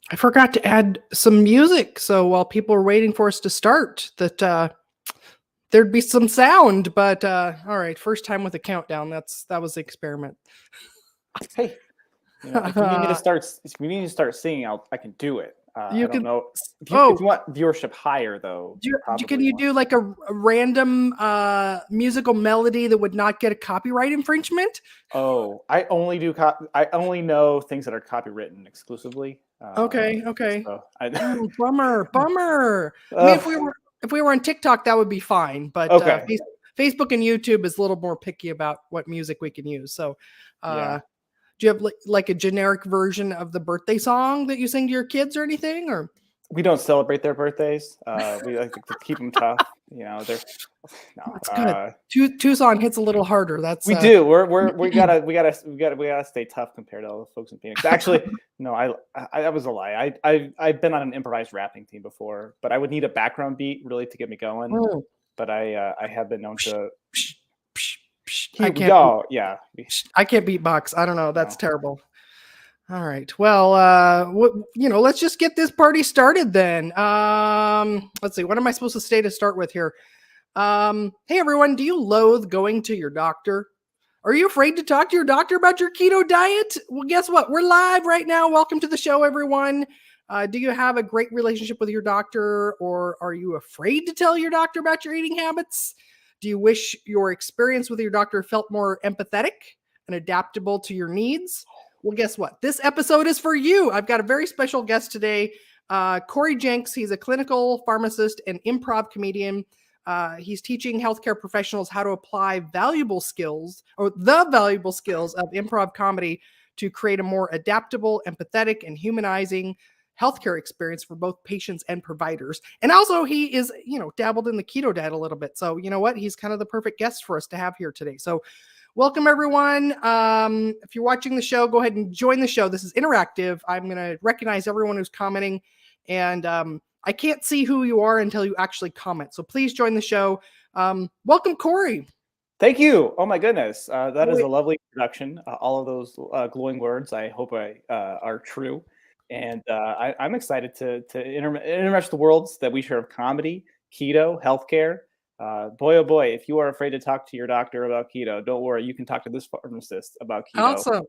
I forgot to add some music. So while people are waiting for us to start, there'd be some sound. But all right, first time with a countdown. That was the experiment. Hey, if you need me to start singing, I can do it. I You don't can. know if you Oh, want viewership higher though. You can probably you want. do like a random musical melody that would not get a copyright infringement? Oh, I only know things that are copywritten exclusively. Okay, okay. So Bummer. I mean, uh, if we were on TikTok, that would be fine. But okay, Facebook and YouTube is a little more picky about what music we can use. So, yeah. do you have like a generic version of the birthday song that you sing to your kids or anything? Or We don't celebrate their birthdays. We like to keep them tough. They're no. that's good. Tucson hits a little harder. That's We do. We gotta stay tough compared to all the folks in Phoenix. Actually, no, I was a lie. I've been on an improvised rapping team before, but I would need a background beat really to get me going. oh, But I have been known to. I Here we can't. go. Yeah. I can't beatbox. I don't know. That's No. terrible. All right. Well, let's just get this party started then. Let's see. What am I supposed to say to start with here? Hey everyone, do you loathe going to your doctor? Are you afraid to talk to your doctor about your keto diet? Well, guess what? We're live right now. Welcome to the show, everyone. Do you have a great relationship with your doctor, or are you afraid to tell your doctor about your eating habits? Do you wish your experience with your doctor felt more empathetic and adaptable to your needs? Well, guess what? This episode is for you. I've got a very special guest today, Cory Jenks. He's a clinical pharmacist and improv comedian. He's teaching healthcare professionals how to apply the valuable skills of improv comedy to create a more adaptable, empathetic, and humanizing healthcare experience for both patients and providers. And also he is, dabbled in the keto diet a little bit. So you know what? He's kind of the perfect guest for us to have here today. So welcome everyone. If you're watching the show, go ahead and join the show. This is interactive. I'm going to recognize everyone who's commenting, and I can't see who you are until you actually comment. So please join the show. Welcome, Cory. Thank you. Oh my goodness, that is a lovely introduction. All of those glowing words, I hope are true, and I'm excited to intermesh the worlds that we share of comedy, keto, healthcare. Boy, oh boy, if you are afraid to talk to your doctor about keto, don't worry. You can talk to this pharmacist about keto Awesome.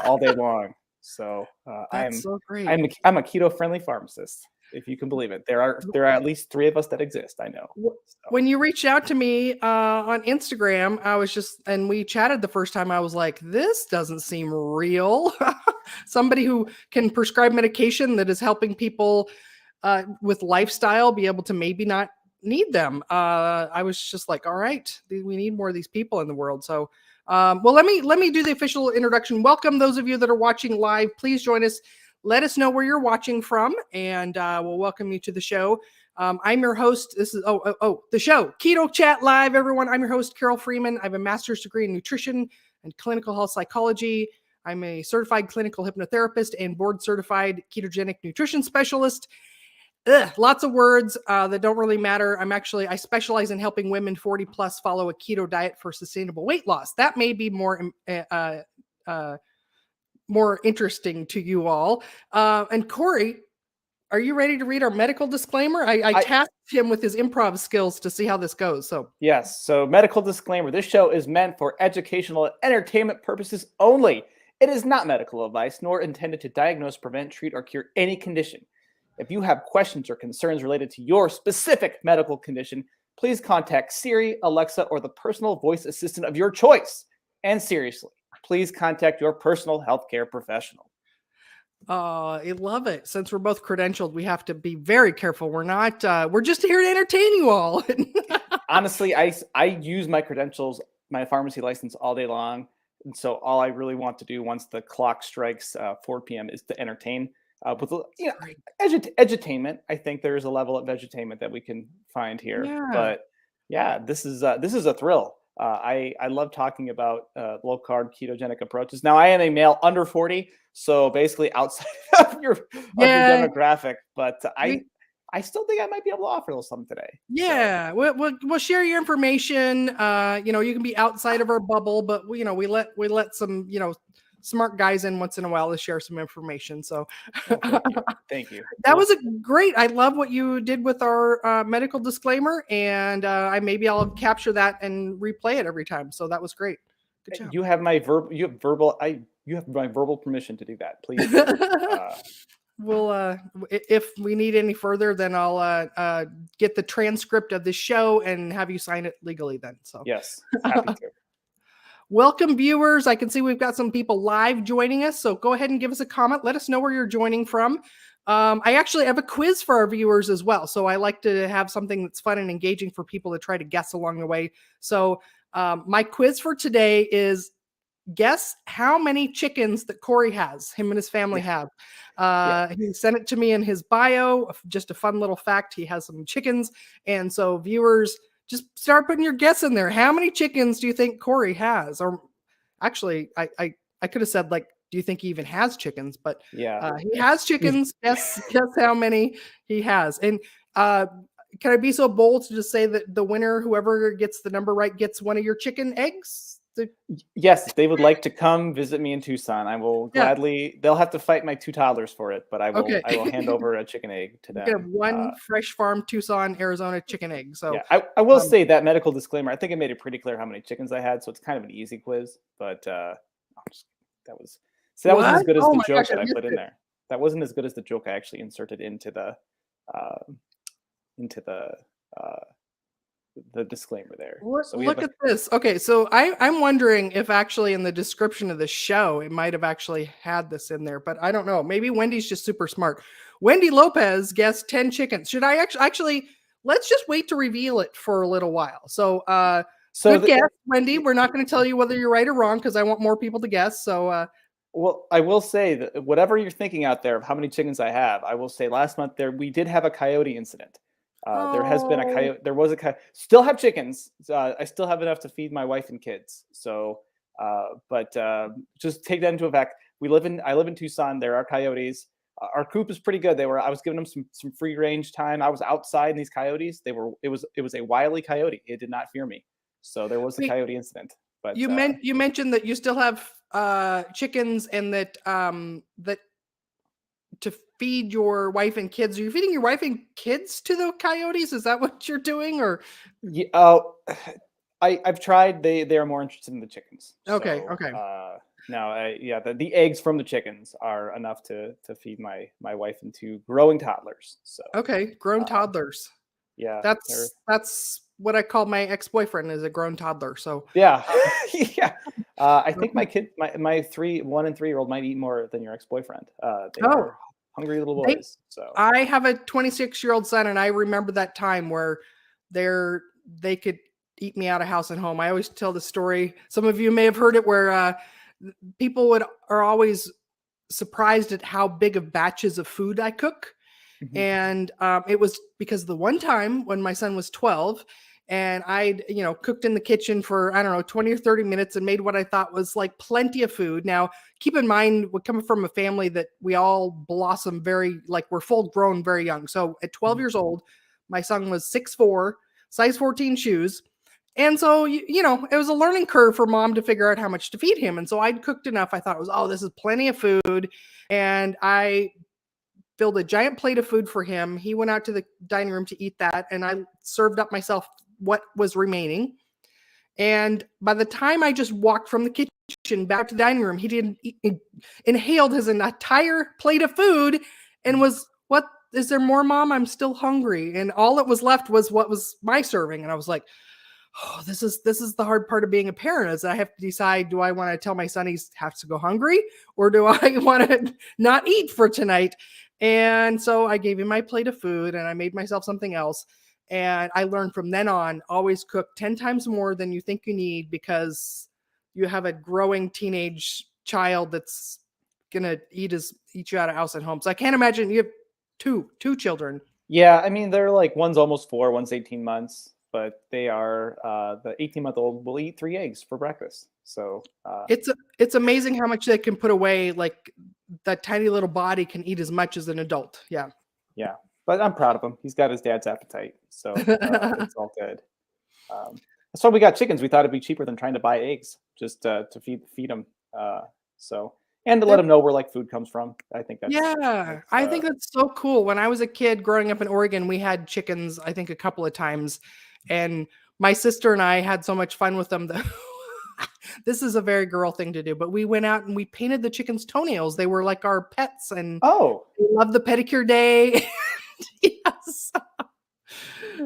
all day long. So That's so great. I'm a keto friendly pharmacist, if you can believe it. There are at least 3 of us that exist. I know. So. When you reached out to me on Instagram, and we chatted the first time, I was like, this doesn't seem real. Somebody who can prescribe medication that is helping people with lifestyle be able to maybe not need them. I was just like, all right, we need more of these people in the world. So well, let me do the official introduction. Welcome those of you that are watching live. Please join us. Let us know where you're watching from, and we'll welcome you to the show. I'm your host. This is the show, Keto Chat Live, everyone. I'm your host, Carole Freeman. I have a master's degree in nutrition and clinical health psychology. I'm a certified clinical hypnotherapist and board certified ketogenic nutrition specialist. Lots of words that don't really matter. I specialize in helping women 40 plus follow a keto diet for sustainable weight loss. That may be more interesting to you all. And Cory, are you ready to read our medical disclaimer? I tasked him with his improv skills to see how this goes. So yes. So medical disclaimer: this show is meant for educational and entertainment purposes only. It is not medical advice, nor intended to diagnose, prevent, treat, or cure any condition. If you have questions or concerns related to your specific medical condition, please contact Siri, Alexa, or the personal voice assistant of your choice. And seriously, please contact your personal healthcare professional. I love it. Since we're both credentialed, we have to be very careful. We're not, we're just here to entertain you all. Honestly, I use my credentials, my pharmacy license all day long. And so all I really want to do once the clock strikes 4 p.m. is to entertain. With edutainment, I think there is a level of edutainment that we can find here. Yeah. But yeah, this is a thrill. I love talking about low carb ketogenic approaches. Now I am a male under 40, so basically outside of your demographic. But I still think I might be able to offer a little something today. Yeah, so. We'll share your information. You can be outside of our bubble, but we let some smart guys in once in a while to share some information. So Thank you. That was a great. I love what you did with our medical disclaimer, and I'll capture that and replay it every time. So that was great. Good job. You have my verbal permission to do that. Please do. We'll if we need any further, then I'll get the transcript of the show and have you sign it legally then. So yes, happy to. Welcome, viewers. I can see we've got some people live joining us, so go ahead and give us a comment. Let us know where you're joining from. I actually have a quiz for our viewers as well, so I like to have something that's fun and engaging for people to try to guess along the way. So my quiz for today is guess how many chickens that Cory has, him and his family have. He sent it to me in his bio, just a fun little fact. He has some chickens, and so viewers, just start putting your guess in there. How many chickens do you think Cory has? Or actually, I could have said, like, do you think he even has chickens? But he has chickens. Guess how many he has. And can I be so bold to just say that the winner, whoever gets the number right, gets one of your chicken eggs? Yes, if they would like to come visit me in Tucson, I will gladly. They'll have to fight my 2 toddlers for it, but I will. I will hand over a chicken egg to them. You have one fresh farm Tucson, Arizona chicken egg. So I will say that medical disclaimer. I think I made it pretty clear how many chickens I had, so it's kind of an easy quiz. But that wasn't as good as the joke that I put in there. That wasn't as good as the joke I actually inserted into the disclaimer there. So look at this. Okay, so I'm wondering if actually in the description of the show it might have actually had this in there, but I don't know. Maybe Wendy's just super smart. Wendy Lopez guessed 10 chickens. Should I actually let's just wait to reveal it for a little while. So good guess, Wendy. We're not going to tell you whether you're right or wrong because I want more people to guess. So well, I will say that whatever you're thinking out there of how many chickens I have, I will say last month we did have a coyote incident. There has been a coyote. There was a coyote. Still have chickens. I still have enough to feed my wife and kids. So, but just take that into account. I live in Tucson. There are coyotes. Our coop is pretty good. I was giving them some free range time. I was outside and these coyotes. It was a wily coyote. It did not fear me. So there was a coyote incident. But you mentioned that you still have chickens and that to feed your wife and kids. Are you feeding your wife and kids to the coyotes? Is that what you're doing? Or I've tried. They are more interested in the chickens. Okay. No, the eggs from the chickens are enough to feed my wife and 2 growing toddlers. So grown toddlers. Yeah, that's what I call my ex-boyfriend, is a grown toddler. So yeah. I think my 1 and 3-year-old might eat more than your ex-boyfriend. They are hungry little boys. So I have a 26-year-old son, and I remember that time where they could eat me out of house and home. I always tell the story. Some of you may have heard it, where people are always surprised at how big of batches of food I cook. Mm-hmm. And it was because the one time when my son was 12 and I'd, cooked in the kitchen for, 20 or 30 minutes and made what I thought was like plenty of food. Now, keep in mind, we're coming from a family that we all blossom we're full grown very young. So at 12 years old, my son was 6'4", size 14 shoes. And so, it was a learning curve for mom to figure out how much to feed him. And so I'd cooked enough. I thought it was, this is plenty of food. And I filled a giant plate of food for him. He went out to the dining room to eat that. And I served up myself what was remaining. And by the time I just walked from the kitchen back to the dining room, he inhaled his entire plate of food and was, "What, is there more, Mom? I'm still hungry." And all that was left was what was my serving. And I was like, oh, this is the hard part of being a parent, is I have to decide, do I want to tell my son he has to go hungry, or do I want to not eat for tonight? And so I gave him my plate of food and I made myself something else. And I learned from then on, always cook 10 times more than you think you need, because you have a growing teenage child that's going to eat you out of house and home. So I can't imagine you have two children. Yeah. I mean, they're like, one's almost 4, one's 18 months, but they are, the 18-month-old will eat 3 eggs for breakfast. So it's amazing how much they can put away. Like, that tiny little body can eat as much as an adult. Yeah. Yeah. But I'm proud of him. He's got his dad's appetite. So it's all good. That's why we got chickens. We thought it'd be cheaper than trying to buy eggs just to feed them. So, and to let them know where like food comes from. I think that's I think that's so cool. When I was a kid growing up in Oregon, we had chickens, I think a couple of times, and my sister and I had so much fun with them that this is a very girl thing to do, but we went out and we painted the chickens' toenails. They were like our pets, and we loved the pedicure day. Yes.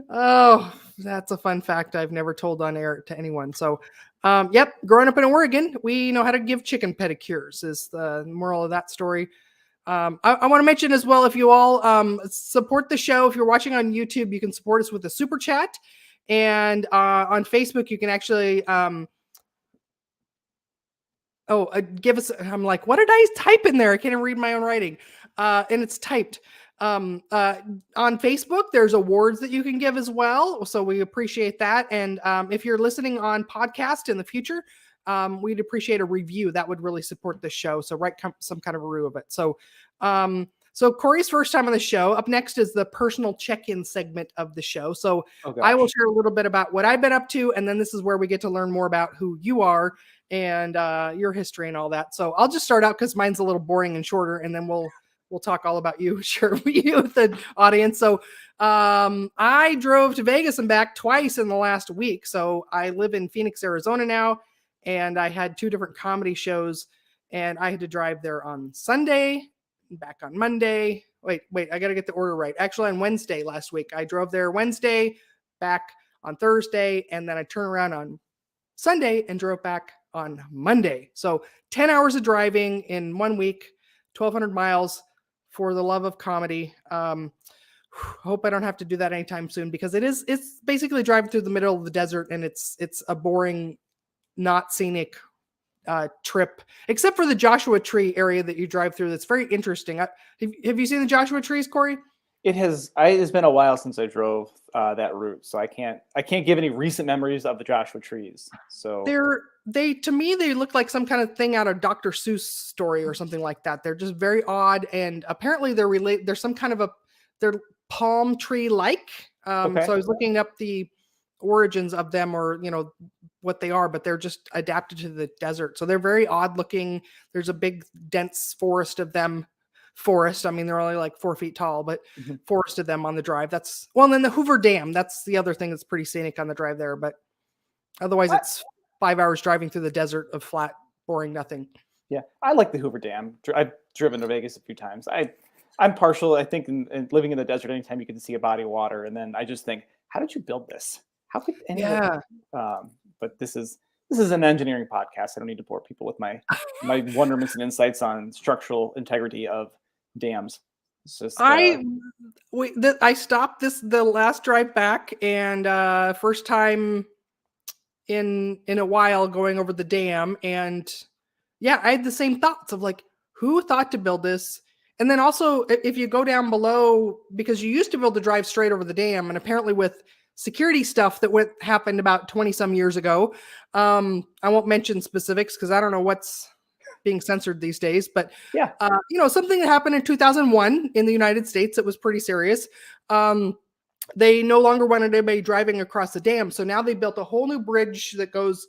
Oh, that's a fun fact I've never told on air to anyone. So, yep, growing up in Oregon, we know how to give chicken pedicures is the moral of that story. I want to mention as well, if you all support the show, if you're watching on YouTube, you can support us with a super chat. And on Facebook, you can actually give us. I'm like, what did I type in there? I can't even read my own writing. And it's typed. On Facebook, there's awards that you can give as well. So we appreciate that. And if you're listening on podcast in the future, we'd appreciate a review. That would really support the show. So write some kind of a review of it. So, so Cory's first time on the show. Up next is the personal check-in segment of the show. So I will share a little bit about what I've been up to, and then this is where we get to learn more about who you are and your history and all that. So I'll just start out because mine's a little boring and shorter, and then we'll talk all about you, share you with the audience. So I drove to Vegas and back twice in the last week. So I live in Phoenix, Arizona now, and I had 2 different comedy shows, and I had to drive there on Sunday, back on Monday. Wait, I got to get the order right. Actually, on Wednesday last week, I drove there Wednesday, back on Thursday, and then I turned around on Sunday and drove back on Monday. So 10 hours of driving in 1 week, 1,200 miles for the love of comedy. Hope I don't have to do that anytime soon, because it's basically driving through the middle of the desert, and it's a boring, not scenic trip, except for the Joshua Tree area that you drive through. That's very interesting. Have you seen the Joshua Trees, Cory? It's been a while since I drove that route, so I can't give any recent memories of the Joshua Trees. So to me, they look like some kind of thing out of Dr. Seuss story or something like that. They're just very odd, and apparently there's some kind of they're palm tree like. So I was looking up the origins of them, or what they are, but they're just adapted to the desert. So they're very odd looking. There's a big dense forest of them. I mean, they're only like 4 feet tall, but forest of them on the drive. And then the Hoover Dam. That's the other thing that's pretty scenic on the drive there. But otherwise, it's 5 hours driving through the desert of flat, boring nothing. Yeah, I like the Hoover Dam. I've driven to Vegas a few times. I'm partial. I think in living in the desert, anytime you can see a body of water, and then I just think, how did you build this? How could anyone? Yeah. But this is an engineering podcast. I don't need to bore people with my wonderments and insights on structural integrity of dams. It's just I stopped the last drive back, and first time in a while going over the dam, and yeah, I had the same thoughts of like, who thought to build this? And then also, if you go down below, because you used to be able to drive straight over the dam, and apparently with security stuff that happened about 20 some years ago. I won't mention specifics because I don't know what's being censored these days, but yeah, something that happened in 2001 in the United States that was pretty serious. They no longer wanted anybody driving across the dam. So now they built a whole new bridge that goes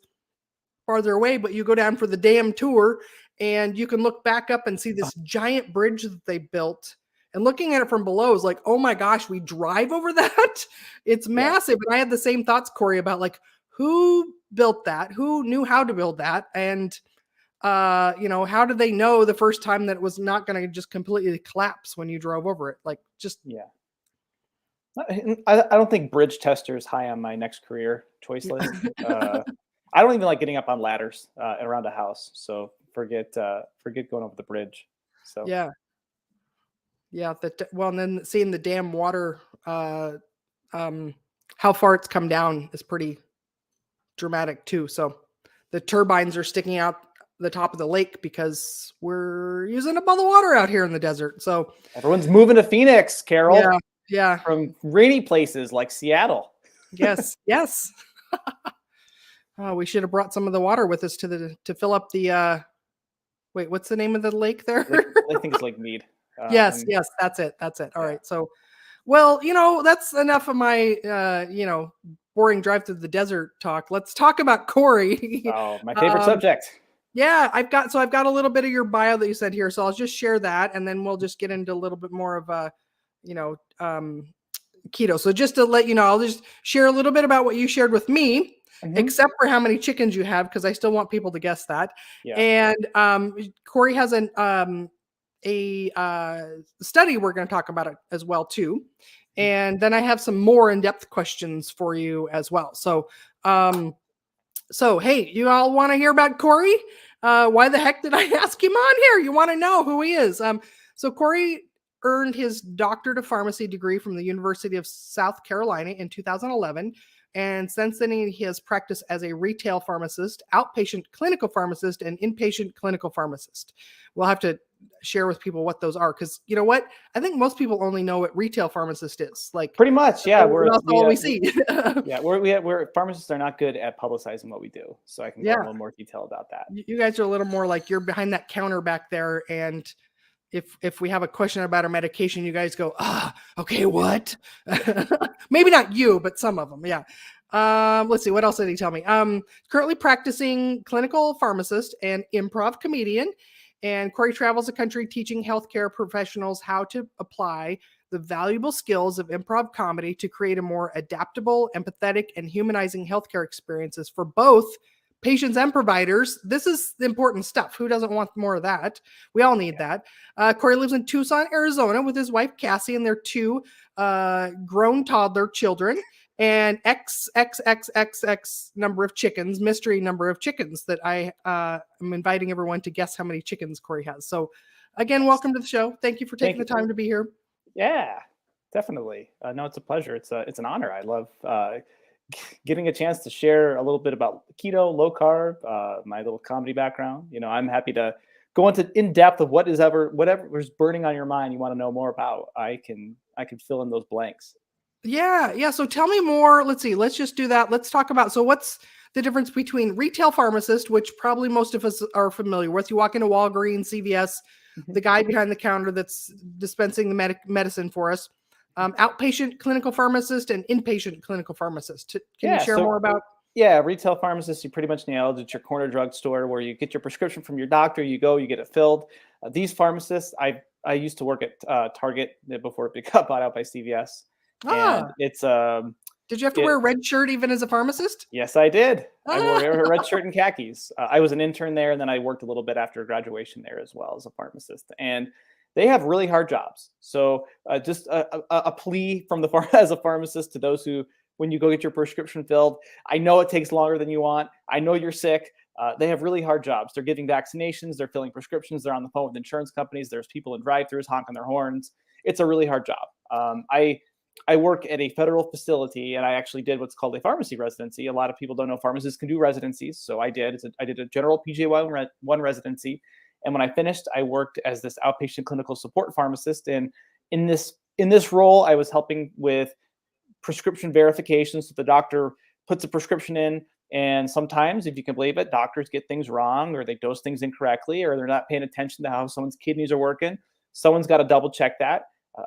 farther away, but you go down for the dam tour and you can look back up and see this giant bridge that they built. And looking at it from below is like, oh my gosh, we drive over that? It's massive. And I had the same thoughts, Cory, about like, who built that? Who knew how to build that? And, how did they know the first time that it was not going to just completely collapse when you drove over it? Like, just. Yeah. I don't think bridge tester is high on my next career choice list. I don't even like getting up on ladders around a house. So forget going over the bridge. So yeah. And then seeing the dam water, how far it's come down is pretty dramatic too. So the turbines are sticking out the top of the lake because we're using up all the water out here in the desert. So everyone's moving to Phoenix, Carole. Yeah. From rainy places like Seattle. Yes. We should have brought some of the water with us to fill up the. Wait, what's the name of the lake there? I think it's Lake Mead. Yes, that's it. All right. So, well, that's enough of my, boring drive through the desert talk. Let's talk about Cory. Oh, my favorite subject. Yeah, I've got a little bit of your bio that you said here, so I'll just share that, and then we'll just get into a little bit more of keto. So just to let you know, I'll just share a little bit about what you shared with me, except for how many chickens you have, because I still want people to guess that. Yeah. And Cory has a study we're going to talk about it as well too. And then I have some more in-depth questions for you as well. So hey, you all want to hear about Cory? Why the heck did I ask him on here? You want to know who he is? So Cory earned his doctorate of pharmacy degree from the University of South Carolina in 2011. And since then, he has practiced as a retail pharmacist, outpatient clinical pharmacist, and inpatient clinical pharmacist. We'll have to share with people what those are, because you know what? I think most people only know what retail pharmacist is. Like pretty much, yeah. That's all we see. Yeah, we're pharmacists are not good at publicizing what we do, so I can go in a little more detail about that. You guys are a little more like you're behind that counter back there, and if we have a question about our medication, you guys go, okay, what? Maybe not you, but some of them, yeah. Let's see, what else did he tell me? Currently practicing clinical pharmacist and improv comedian, and Cory travels the country teaching healthcare professionals how to apply the valuable skills of improv comedy to create a more adaptable, empathetic, and humanizing healthcare experiences for both patients and providers. This is the important stuff. Who doesn't want more of that? We all need that. Cory lives in Tucson, Arizona with his wife, Cassie, and their two grown toddler children and XXXXX number of chickens, mystery number of chickens that I am inviting everyone to guess how many chickens Cory has. So again, welcome to the show. Thank you for taking the time to be here. Yeah, definitely. No, it's a pleasure. It's an honor. I love getting a chance to share a little bit about keto, low carb, my little comedy background. You know, I'm happy to go into in depth of whatever is burning on your mind you want to know more about. I can fill in those blanks. Yeah. So tell me more. Let's see. Let's just do that. Let's talk about, so what's the difference between retail pharmacist, which probably most of us are familiar with. You walk into Walgreens, CVS, the guy behind the counter that's dispensing the medicine for us. Outpatient clinical pharmacist and inpatient clinical pharmacist. Can you share more about? Yeah, retail pharmacist, you pretty much nailed. It's your corner drugstore where you get your prescription from your doctor, you go, you get it filled. These pharmacists, I used to work at Target before it got bought out by CVS. And it's did you have to wear a red shirt even as a pharmacist? Yes, I did. I wore a red shirt and khakis. I was an intern there, and then I worked a little bit after graduation there as well as a pharmacist. And they have really hard jobs. So just a plea from as a pharmacist to those who, when you go get your prescription filled, I know it takes longer than you want. I know you're sick. They have really hard jobs. They're giving vaccinations. They're filling prescriptions. They're on the phone with insurance companies. There's people in drive-thrus honking their horns. It's a really hard job. I work at a federal facility, and I actually did what's called a pharmacy residency. A lot of people don't know pharmacists can do residencies, so I did. I did a general PJ1 residency, and when I finished, I worked as this outpatient clinical support pharmacist. And in this role, I was helping with prescription verification. So the doctor puts a prescription in, and sometimes, if you can believe it, doctors get things wrong, or they dose things incorrectly, or they're not paying attention to how someone's kidneys are working. Someone's got to double check that.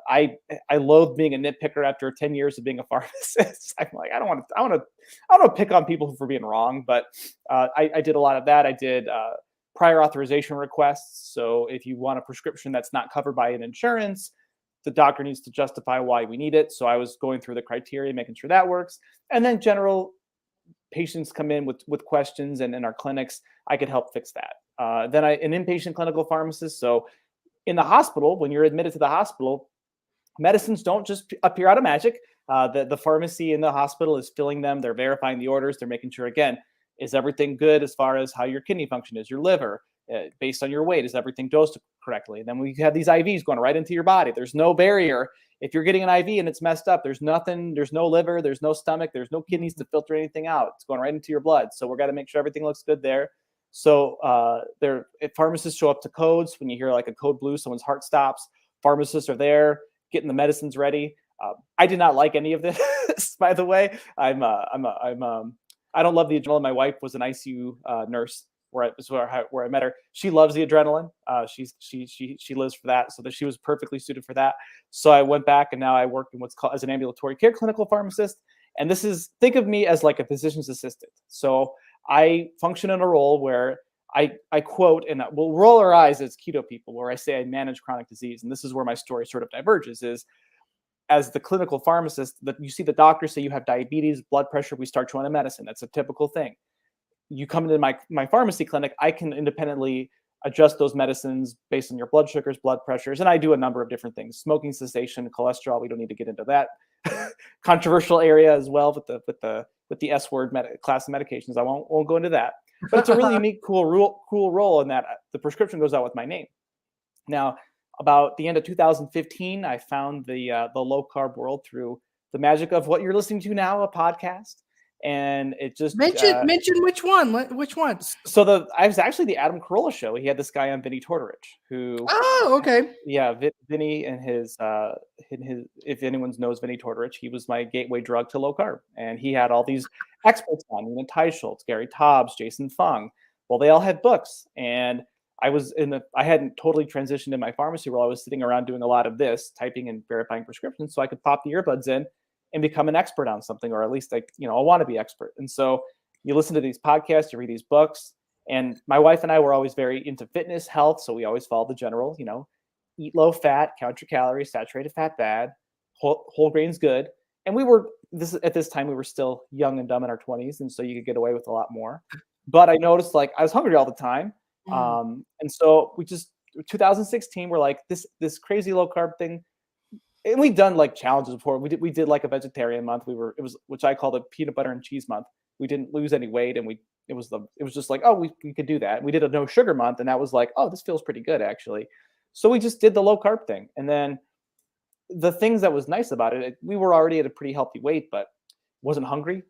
I loathe being a nitpicker after 10 years of being a pharmacist. I'm like, I don't want to pick on people for being wrong, but I did a lot of that. I did prior authorization requests. So if you want a prescription that's not covered by an insurance, the doctor needs to justify why we need it. So I was going through the criteria, making sure that works. And then general patients come in with questions, and in our clinics, I could help fix that. Then an inpatient clinical pharmacist. So in the hospital, when you're admitted to the hospital, medicines don't just appear out of magic. The pharmacy in the hospital is filling them. They're verifying the orders. They're making sure, again, is everything good as far as how your kidney function is, your liver, based on your weight, is everything dosed correctly? And then we have these IVs going right into your body. There's no barrier. If you're getting an IV and it's messed up, there's nothing, there's no liver, there's no stomach, there's no kidneys to filter anything out. It's going right into your blood. So we're got to make sure everything looks good there. So if pharmacists show up to codes, when you hear like a code blue, someone's heart stops, pharmacists are there getting the medicines ready. I did not like any of this, by the way. I don't love the adrenaline. My wife was an ICU nurse where I met her. She loves the adrenaline. She lives for that, so that she was perfectly suited for that. So I went back, and now I work in what's called as an ambulatory care clinical pharmacist. And think of me as like a physician's assistant. So I function in a role where I quote, and we'll roll our eyes as keto people, where I say I manage chronic disease. And this is where my story sort of diverges, is as the clinical pharmacist, that you see the doctor say you have diabetes, blood pressure, we start you on a medicine. That's a typical thing. You come into my pharmacy clinic, I can independently adjust those medicines based on your blood sugars, blood pressures, and I do a number of different things: smoking cessation, cholesterol. We don't need to get into that controversial area as well with the S word class of medications. I won't go into that, but it's a really unique, cool role in that the prescription goes out with my name. Now, about the end of 2015, I found the low carb world through the magic of what you're listening to now, a podcast. And it just mention which one? Which one? So I was actually the Adam Carolla show. He had this guy on, Vinny Tortorich, who okay. Yeah, Vinny and his if anyone knows Vinny Tortorich, he was my gateway drug to low carb, and he had all these experts on, Ty Schultz, Gary Taubes, Jason Fung. Well, they all had books, and I hadn't totally transitioned in my pharmacy role. I was sitting around doing a lot of this, typing and verifying prescriptions, so I could pop the earbuds in and become an expert on something, or at least a wannabe expert. And so you listen to these podcasts, you read these books, and my wife and I were always very into fitness, health, so we always followed the general, eat low fat, count your calories, saturated fat bad, whole grains good. And at this time we were still young and dumb in our 20s, and so you could get away with a lot more. But I noticed, like, I was hungry all the time. And so 2016, we're like, this crazy low carb thing. And we've done like challenges before. We did like a vegetarian month. Which I called a peanut butter and cheese month. We didn't lose any weight, and it was just like, oh, we could do that. We did a no sugar month, and that was like, oh, this feels pretty good actually. So we just did the low carb thing. And then the things that was nice about it, we were already at a pretty healthy weight, but wasn't hungry.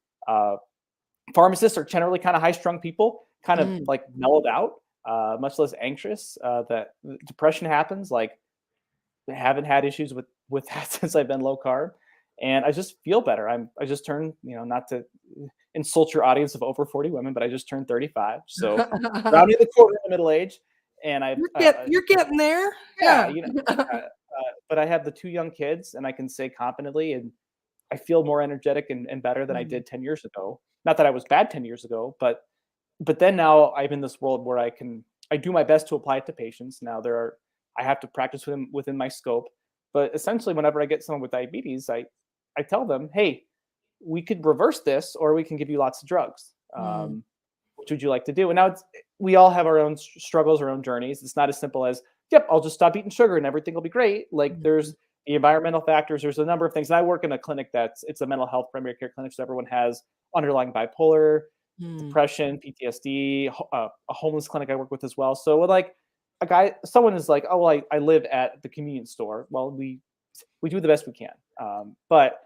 Pharmacists are generally kind of high strung people, kind of like mellowed out, much less anxious. That depression happens. Like, I haven't had issues with that since I've been low carb, and I just feel better. I just turned, not to insult your audience of over 40 women, but I just turned 35, so rounding the corner in the middle age, and you're getting there. Yeah. But I have the 2 young kids, and I can say confidently, and I feel more energetic and better than I did 10 years ago. Not that I was bad 10 years ago, but then now I'm in this world where I do my best to apply it to patients. Now I have to practice within my scope. But essentially, whenever I get someone with diabetes, I tell them, hey, we could reverse this, or we can give you lots of drugs. Which would you like to do? And now we all have our own struggles, our own journeys. It's not as simple as, yep, I'll just stop eating sugar and everything will be great. Like, there's the environmental factors. There's a number of things. And I work in a clinic it's a mental health primary care clinic. So everyone has underlying bipolar, depression, PTSD, a homeless clinic I work with as well. So like, someone is like, oh, well, I live at the convenience store. Well, we do the best we can. But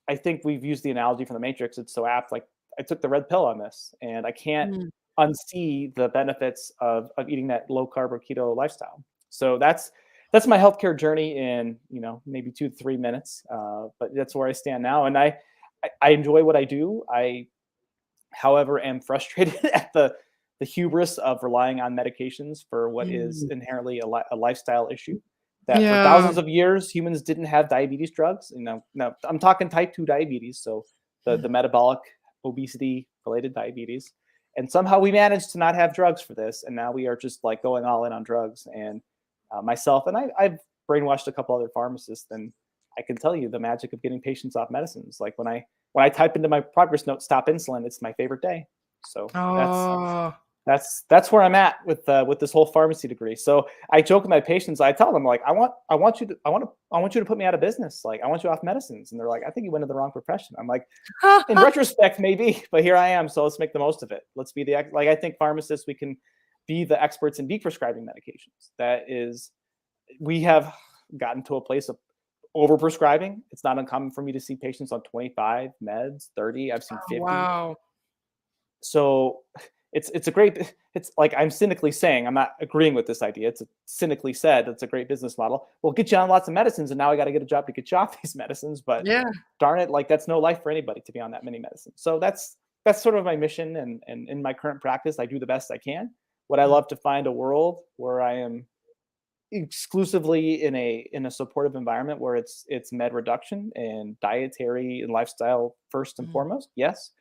I think we've used the analogy from the Matrix. It's so apt. Like, I took the red pill on this, and I can't unsee the benefits of eating that low carb or keto lifestyle. So that's my healthcare journey in, maybe 2 to 3 minutes. But that's where I stand now. And I enjoy what I do. I, however, am frustrated at the hubris of relying on medications for what is inherently a lifestyle issue. That for thousands of years, humans didn't have diabetes drugs. Now I'm talking type 2 diabetes, so the metabolic obesity related diabetes. And somehow we managed to not have drugs for this, and now we are just like going all in on drugs. And myself, and I've brainwashed a couple other pharmacists, and I can tell you the magic of getting patients off medicines. Like, when I type into my progress note, stop insulin, it's my favorite day. So that's where I'm at with this whole pharmacy degree. So I joke with my patients. I tell them, like, I want you to put me out of business. Like, I want you off medicines. And they're like, I think you went to the wrong profession. I'm like, in retrospect, maybe, but here I am. So let's make the most of it. Let's be I think pharmacists, we can be the experts in prescribing medications. We have gotten to a place of overprescribing. It's not uncommon for me to see patients on 25 meds, 30. I've seen 50. Wow. So it's like, I'm cynically saying, I'm not agreeing with this idea. It's cynically said, it's a great business model. We'll get you on lots of medicines, and now I got to get a job to get you off these medicines. But darn it, like, that's no life for anybody to be on that many medicines. So that's sort of my mission. And in my current practice, I do the best I can. Would I love to find a world where I am exclusively in a supportive environment where it's med reduction and dietary and lifestyle first and foremost? Yes.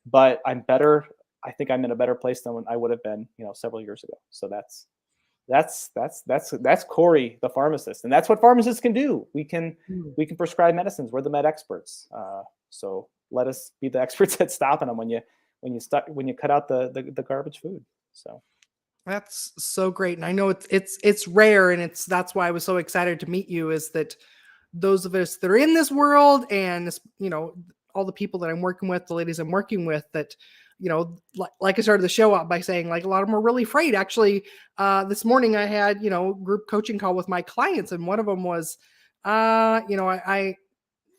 But I'm better I think I'm in a better place than when I would have been, several years ago. So that's Cory, the pharmacist, and that's what pharmacists can do. We can prescribe medicines. We're the med experts. So let us be the experts at stopping them when you cut out the garbage food. So that's so great, and I know it's rare, and that's why I was so excited to meet you. Is that those of us that are in this world, and all the people that I'm working with, the ladies I'm working with, that like I started the show out by saying, like, a lot of them are really afraid. Actually, this morning I had group coaching call with my clients, and one of them was,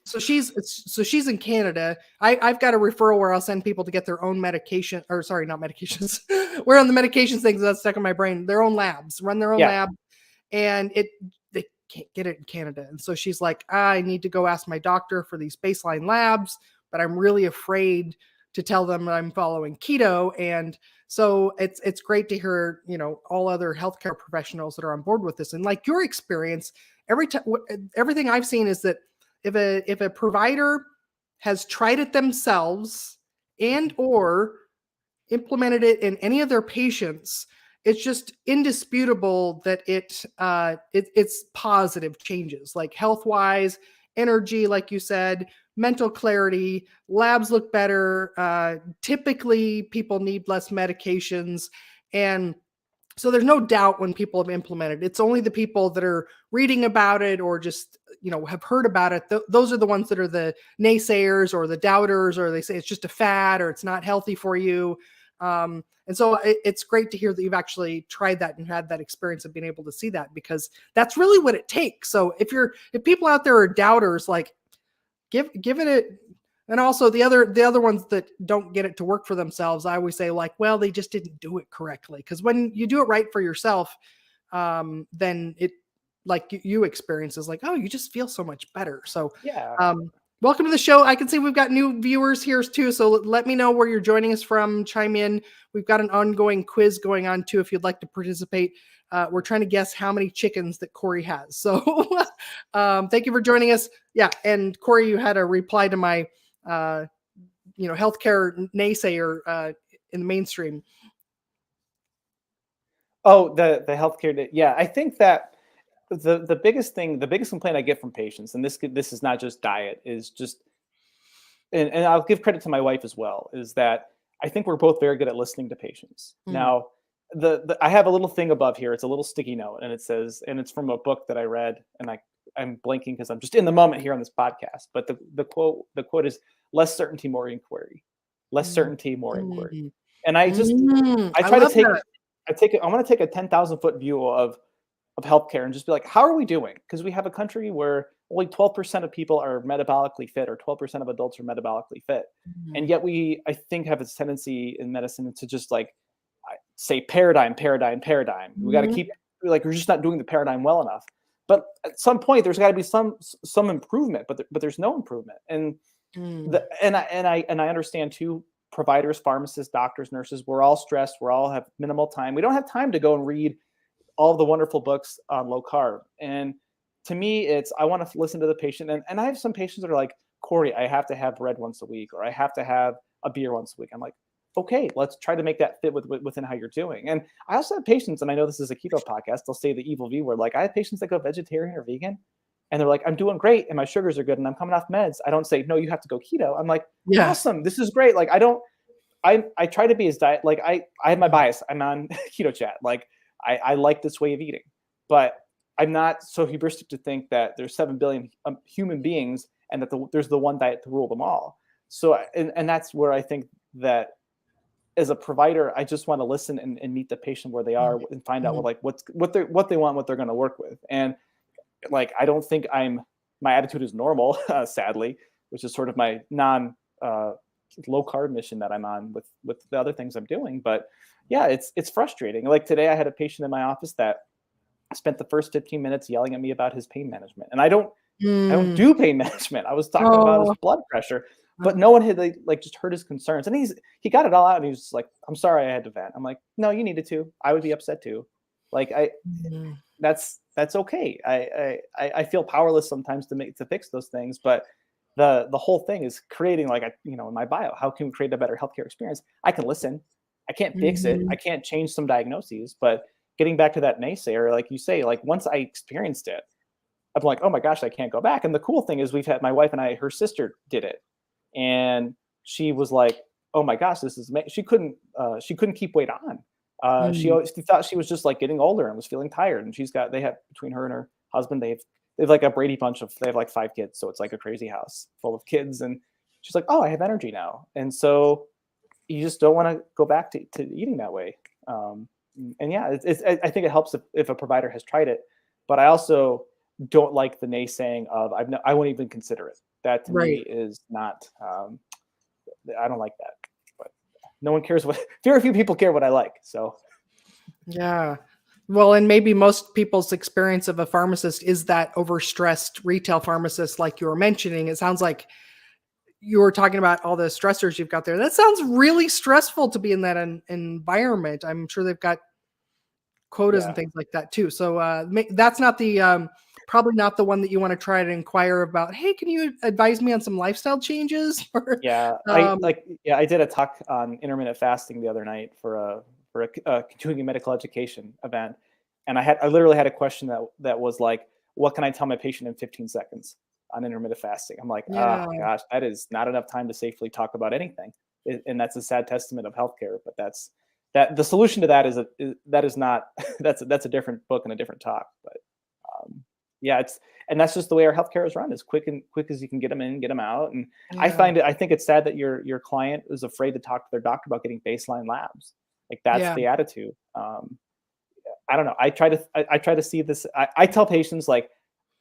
so she's in Canada. I've got a referral where I'll send people to get their own medication, or sorry, not medications. We're on the medications things that's stuck in my brain. Their own labs, run their own lab, and they can't get it in Canada. And so she's like, I need to go ask my doctor for these baseline labs, but I'm really afraid to tell them that I'm following keto. And so it's great to hear, all other healthcare professionals that are on board with this. And like your experience, everything I've seen is that if a provider has tried it themselves and or implemented it in any of their patients, it's just indisputable that it's positive changes, like health-wise, energy, like you said, mental clarity, labs look better. Typically, people need less medications. And so there's no doubt when people have implemented it. It's only the people that are reading about it or just, have heard about it. Those are the ones that are the naysayers or the doubters, or they say it's just a fad or it's not healthy for you. And so it's great to hear that you've actually tried that and had that experience of being able to see that, because that's really what it takes. So if people out there are doubters, like give it a, and also the other ones that don't get it to work for themselves, I always say, like, well, they just didn't do it correctly. Because when you do it right for yourself, then it, like you experience, is like, oh, you just feel so much better. So yeah. Welcome to the show. I can see we've got new viewers here too. So let me know where you're joining us from. Chime in. We've got an ongoing quiz going on too, if you'd like to participate. We're trying to guess how many chickens that Cory has. So thank you for joining us. Yeah. And Cory, you had a reply to my, healthcare naysayer in the mainstream. Oh, the healthcare. Yeah. I think that the biggest complaint I get from patients, and this is not just diet, is just, and I'll give credit to my wife as well, is that I think we're both very good at listening to patients. Now, I have a little thing above here. It's a little sticky note, and it says, and it's from a book that I read, and I'm blanking because I'm just in the moment here on this podcast. But the quote is, less certainty, more inquiry. Less certainty, more inquiry. And I try to take that. I want to take a 10,000-foot view of healthcare and just be like, how are we doing? Because we have a country where only 12% of people are metabolically fit, or 12% of adults are metabolically fit. And yet I think, have this tendency in medicine to just like say paradigm. We got to keep, like, we're just not doing the paradigm well enough. But at some point there's got to be some improvement, but there's no improvement. And I understand too, providers, pharmacists, doctors, nurses, we're all stressed. We all have minimal time. We don't have time to go and read all the wonderful books on low carb. And to me, I want to listen to the patient. And I have some patients that are like, Cory, I have to have bread once a week, or I have to have a beer once a week. I'm like, okay, let's try to make that fit within how you're doing. And I also have patients, and I know this is a keto podcast, they'll say the evil V word. Like, I have patients that go vegetarian or vegan, and they're like, I'm doing great, and my sugars are good, and I'm coming off meds. I don't say, no, you have to go keto. I'm like, awesome, this is great. Like, I try to be as diet, like I have my bias. I'm on Keto Chat. Like, I like this way of eating, but I'm not so hubristic to think that there's 7 billion human beings and that there's the one diet to rule them all. So, and that's where I think that as a provider, I just want to listen and meet the patient where they are and find out what they want, what they're going to work with. And like, I don't think my attitude is normal, sadly, which is sort of my low carb mission that I'm on with the other things I'm doing. But yeah, it's frustrating. Like today I had a patient in my office that spent the first 15 minutes yelling at me about his pain management. And I don't do pain management. I was talking about his blood pressure, but no one had like just heard his concerns. And he got it all out, and he was like, I'm sorry I had to vent. I'm like, no, you needed to. I would be upset too. Like that's okay. I feel powerless sometimes to fix those things, but the whole thing is creating like in my bio, how can we create a better healthcare experience? I can listen. I can't fix it. I can't change some diagnoses, but getting back to that naysayer, like you say, like once I experienced it, I'm like, oh my gosh, I can't go back. And the cool thing is we've had my wife and I, her sister did it. And she was like, oh my gosh, this is, she couldn't keep weight on. She always thought she was just like getting older and was feeling tired. And they have between her and her husband, they've like a Brady bunch they have like 5 kids. So it's like a crazy house full of kids. And she's like, oh, I have energy now. And so you just don't want to go back to eating that way. And yeah, I think it helps if a provider has tried it, but I also don't like the naysaying of I won't even consider it. That to me is not, I don't like that, but no one cares very few people care what I like. So. Yeah. Well, and maybe most people's experience of a pharmacist is that overstressed retail pharmacist, like you were mentioning. It sounds like you were talking about all the stressors you've got there. That sounds really stressful to be in that environment. I'm sure they've got quotas and things like that too. So that's not probably not the one that you want to try to inquire about. Hey, can you advise me on some lifestyle changes? I did a talk on intermittent fasting the other night for a continuing medical education event. And I literally had a question that was like, what can I tell my patient in 15 seconds on intermittent fasting? I'm like, oh gosh, that is not enough time to safely talk about anything. And that's a sad testament of healthcare, but that's the solution to that that's a different book and a different talk. But that's just the way our healthcare is run, as quick as you can get them in, get them out. And I think it's sad that your client is afraid to talk to their doctor about getting baseline labs. Like that's the attitude. I don't know. I try to see this. I tell patients, like,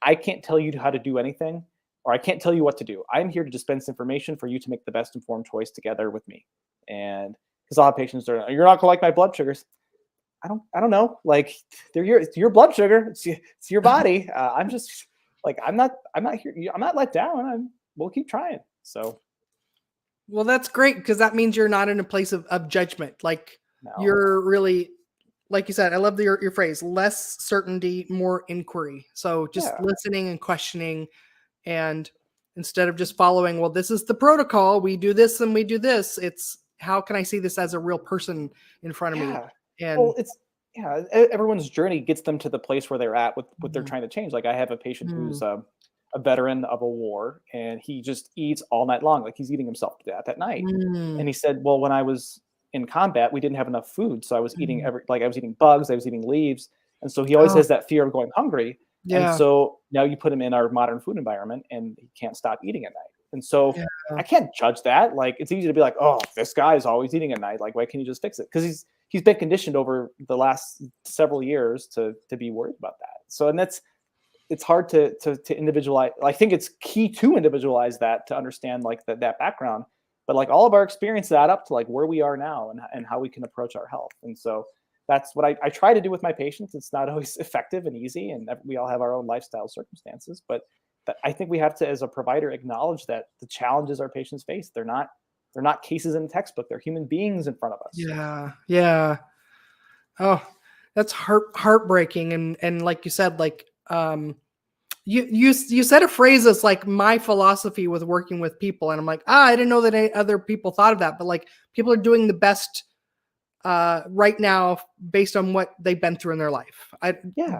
I can't tell you how to do anything, or I can't tell you what to do. I'm here to dispense information for you to make the best informed choice together with me. And because a lot of patients you're not gonna like my blood sugars. I don't know. Like it's your blood sugar. It's your body. I'm just like, I'm not here. I'm not let down. We'll keep trying. So. Well, that's great, because that means you're not in a place of judgment. Like you're really, like you said, I love your phrase, less certainty, more inquiry. So just listening and questioning, and instead of just following, well, this is the protocol, we do this and we do this. It's how can I see this as a real person in front of me? And everyone's journey gets them to the place where they're at with what they're trying to change. Like I have a patient who's a veteran of a war, and he just eats all night long. Like he's eating himself to death at night. And he said, well, when I was in combat, we didn't have enough food. So I was eating I was eating bugs, I was eating leaves. And so he always has that fear of going hungry. And so now you put him in our modern food environment and he can't stop eating at night. And so I can't judge that. Like it's easy to be like, oh, this guy is always eating at night. Like, why can't you just fix it? Because he's been conditioned over the last several years to be worried about that. So, and it's hard to individualize. I think it's key to individualize that, to understand like that background, but like all of our experiences add up to like where we are now and how we can approach our health. And so that's what I try to do with my patients. It's not always effective and easy, and we all have our own lifestyle circumstances, but I think we have to, as a provider, acknowledge that the challenges our patients face, they're not cases in a textbook. They're human beings in front of us. Yeah. Oh, that's heartbreaking. And like you said, like, you said a phrase that's like my philosophy with working with people. And I'm like, I didn't know that other people thought of that, but like people are doing the best right now based on what they've been through in their life.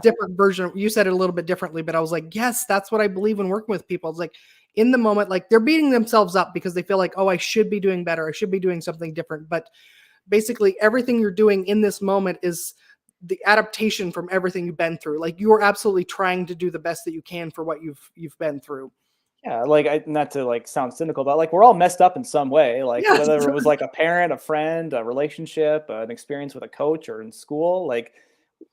Different version. You said it a little bit differently, but I was like, yes, that's what I believe when working with people. It's like in the moment, like they're beating themselves up because they feel like, oh, I should be doing better. I should be doing something different. But basically everything you're doing in this moment is the adaptation from everything you've been through. Like you are absolutely trying to do the best that you can for what you've been through. Yeah, like not to like sound cynical, but like we're all messed up in some way. Like whether it was like a parent, a friend, a relationship, an experience with a coach, or in school, like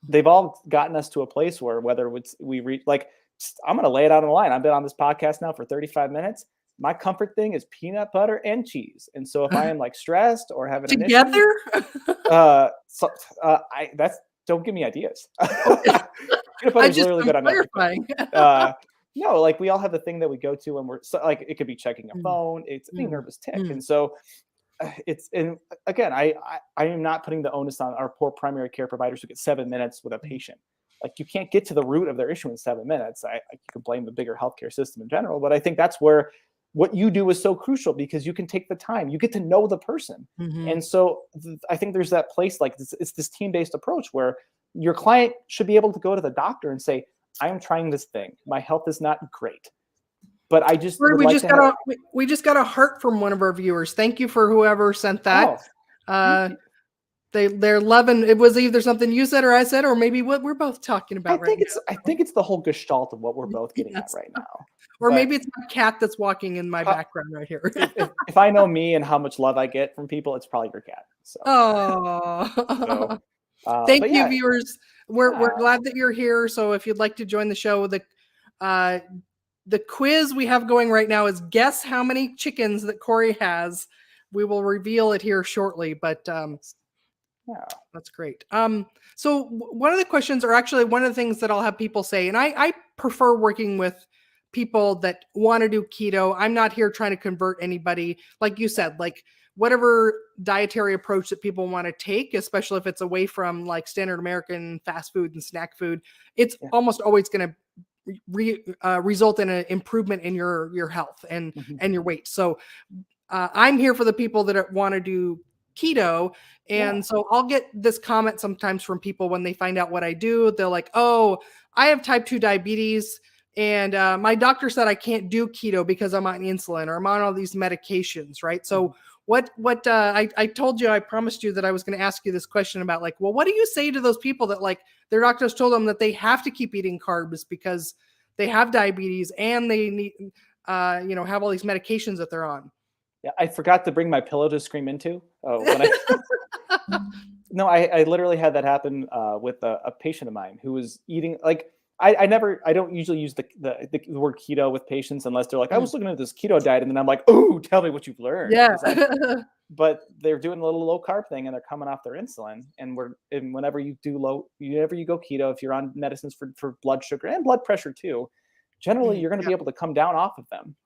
they've all gotten us to a place where whether we reach, like I'm gonna lay it out on the line. I've been on this podcast now for 35 minutes. My comfort thing is peanut butter and cheese. And so if I am like stressed or having an issue, don't give me ideas. Peanut butter is literally good on everything. No, like we all have the thing that we go to when we're like, it could be checking a phone. It's a nervous tick. And so and again, I am not putting the onus on our poor primary care providers who get 7 minutes with a patient. Like you can't get to the root of their issue in 7 minutes. You can blame the bigger healthcare system in general, but I think that's where what you do is so crucial because you can take the time, you get to know the person. Mhm. And so I think there's that place, like it's this team-based approach where your client should be able to go to the doctor and say, I am trying this thing. My health is not great, but I just would like to have. We just got a heart from one of our viewers. Thank you for whoever sent that. They're loving. It was either something you said or I said, or maybe what we're both talking about right now. I think it's the whole gestalt of what we're both getting at right now. Or maybe it's my cat that's walking in my background right here. if I know me and how much love I get from people, it's probably your cat. So. Oh, thank you, viewers. We're glad that you're here. So if you'd like to join the show, the quiz we have going right now is guess how many chickens that Cory has. We will reveal it here shortly, but that's great. So one of the questions, or actually one of the things that I'll have people say, and I prefer working with people that want to do keto. I'm not here trying to convert anybody. Like you said, like whatever dietary approach that people want to take, especially if it's away from like standard American fast food and snack food, it's almost always going to result in an improvement in your health and your weight. So I'm here for the people that want to do keto. And so I'll get this comment sometimes from people when they find out what I do. They're like, oh, I have type 2 diabetes and my doctor said I can't do keto because I'm on insulin or I'm on all these medications, right? So I told you, I promised you that I was going to ask you this question about like, well, what do you say to those people that like their doctors told them that they have to keep eating carbs because they have diabetes and they need, have all these medications that they're on? Yeah, I forgot to bring my pillow to scream into. No, I literally had that happen with a patient of mine who was eating like I don't usually use the word keto with patients unless they're like, I was looking at this keto diet, and then I'm like, oh, tell me what you've learned. Yeah. But they're doing a little low carb thing and they're coming off their insulin. And whenever you go keto, if you're on medicines for blood sugar and blood pressure too, generally you're going to be able to come down off of them.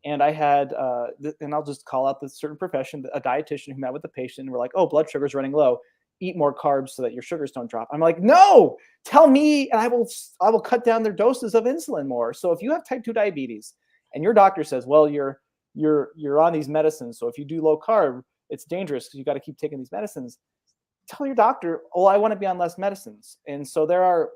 And I had, and I'll just call out this certain profession, a dietitian who met with the patient. And we're like, oh, blood sugar's running low. Eat more carbs so that your sugars don't drop. I'm like, no, tell me, and I will cut down their doses of insulin more. So if you have type 2 diabetes and your doctor says, well, you're on these medicines, so if you do low carb, it's dangerous because you got to keep taking these medicines. Tell your doctor, oh, I want to be on less medicines. And so there are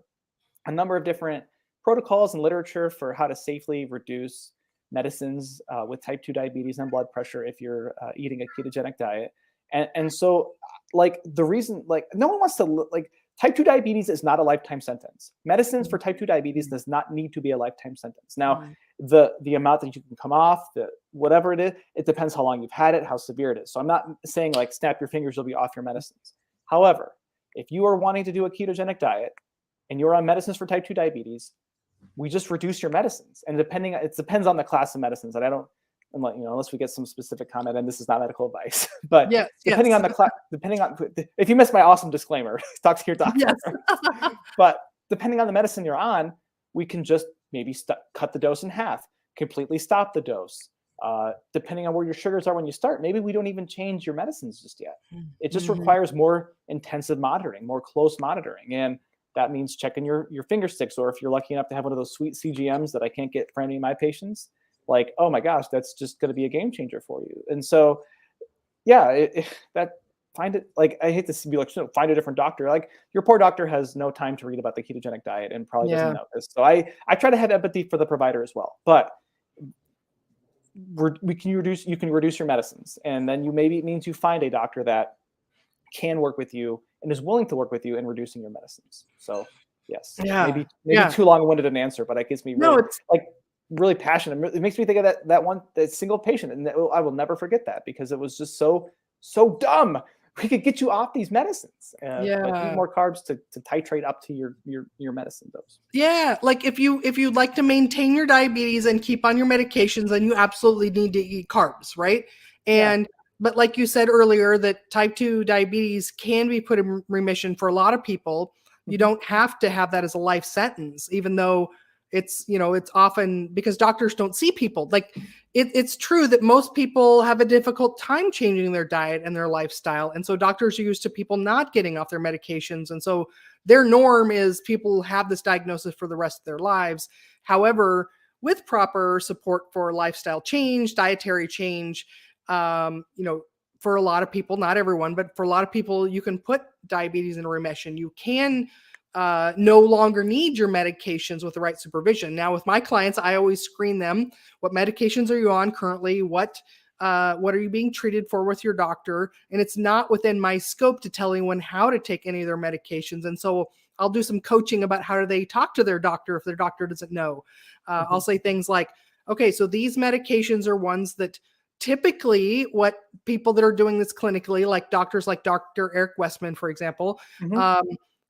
a number of different protocols and literature for how to safely reduce medicines with type 2 diabetes and blood pressure if you're eating a ketogenic diet. And so like the reason, like no one wants to like type 2 diabetes is not a lifetime sentence. Medicines for type 2 diabetes does not need to be a lifetime sentence. Now, the amount that you can come off, whatever it is, it depends how long you've had it, how severe it is. So I'm not saying like snap your fingers, you'll be off your medicines. However, if you are wanting to do a ketogenic diet and you're on medicines for type 2 diabetes, we just reduce your medicines. And it depends on the class of medicines. And I don't, unless we get some specific comment, and this is not medical advice, but depending on the class, if you missed my awesome disclaimer, talk to your doctor. Yes. But depending on the medicine you're on, we can just maybe cut the dose in half, completely stop the dose. Depending on where your sugars are when you start, maybe we don't even change your medicines just yet. It just requires more intensive monitoring, more close monitoring. And that means checking your finger sticks, or if you're lucky enough to have one of those sweet CGMs that I can't get for any of my patients, like, oh my gosh, that's just going to be a game changer for you. And so, yeah, find it, like, I hate to be like, find a different doctor. Like, your poor doctor has no time to read about the ketogenic diet and probably doesn't know this. So I try to have empathy for the provider as well. But you can reduce your medicines, and then maybe it means you find a doctor that can work with you and is willing to work with you in reducing your medicines. So yes, maybe too long-winded an answer, but it gets me really passionate. It makes me think of that single patient, and I will never forget that because it was just so dumb. We could get you off these medicines, but eat more carbs to titrate up to your medicine dose. Yeah, like if you'd like to maintain your diabetes and keep on your medications, then you absolutely need to eat carbs, right? And but like you said earlier, that type 2 diabetes can be put in remission for a lot of people. You don't have to have that as a life sentence, even though it's often because doctors don't see people. Like it's true that most people have a difficult time changing their diet and their lifestyle. And so doctors are used to people not getting off their medications. And so their norm is people have this diagnosis for the rest of their lives. However, with proper support for lifestyle change, dietary change, for a lot of people, not everyone, but for a lot of people, you can put diabetes in remission. You can no longer need your medications with the right supervision. Now, with my clients, I always screen them. What medications are you on currently? What are you being treated for with your doctor? And it's not within my scope to tell anyone how to take any of their medications. And so I'll do some coaching about how do they talk to their doctor if their doctor doesn't know. I'll say things like, okay, so these medications are ones that typically what people that are doing this clinically, like doctors like Dr. Eric Westman, for example,